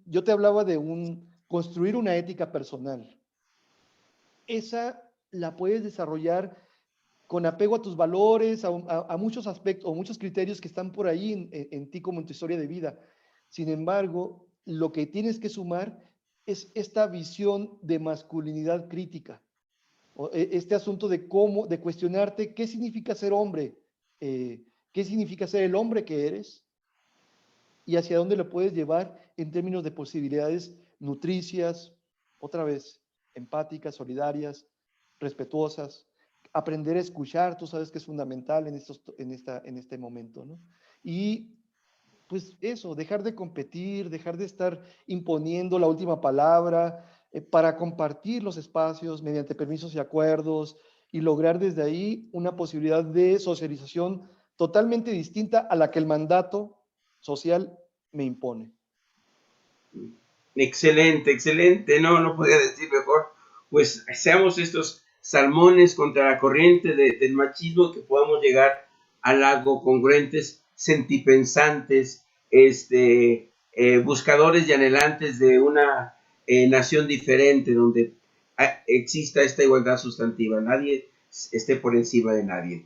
yo te hablaba de construir una ética personal. Esa la puedes desarrollar con apego a tus valores, a muchos aspectos o muchos criterios que están por ahí en ti como en tu historia de vida. Sin embargo, lo que tienes que sumar es esta visión de masculinidad crítica, este asunto de cuestionarte qué significa ser hombre, qué significa ser el hombre que eres y hacia dónde lo puedes llevar en términos de posibilidades nutricias, otra vez, empáticas, solidarias, respetuosas, aprender a escuchar, tú sabes que es fundamental en este momento, ¿no? Y pues eso, dejar de competir, dejar de estar imponiendo la última palabra, para compartir los espacios mediante permisos y acuerdos y lograr desde ahí una posibilidad de socialización totalmente distinta a la que el mandato social me impone. Excelente, excelente. No, no podía decir mejor. Pues seamos estos salmones contra la corriente del machismo, que podamos llegar al lago congruentes, sentipensantes, buscadores y anhelantes de una nación diferente, donde exista esta igualdad sustantiva. Nadie esté por encima de nadie.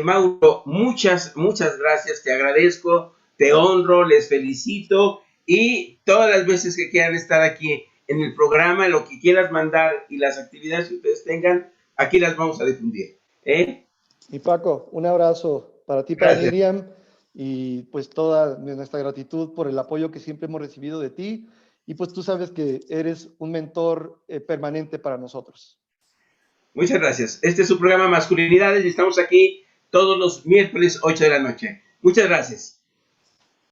Mauro, muchas, muchas gracias. Te agradezco, te honro, les felicito. Y todas las veces que quieran estar aquí en el programa, lo que quieras mandar y las actividades que ustedes tengan, aquí las vamos a difundir. Y Paco, un abrazo para ti, para Gracias. Miriam, y pues toda nuestra gratitud por el apoyo que siempre hemos recibido de ti. Y pues tú sabes que eres un mentor permanente para nosotros. Muchas gracias. Este es su programa Masculinidades y estamos aquí todos los miércoles 8 de la noche. Muchas gracias.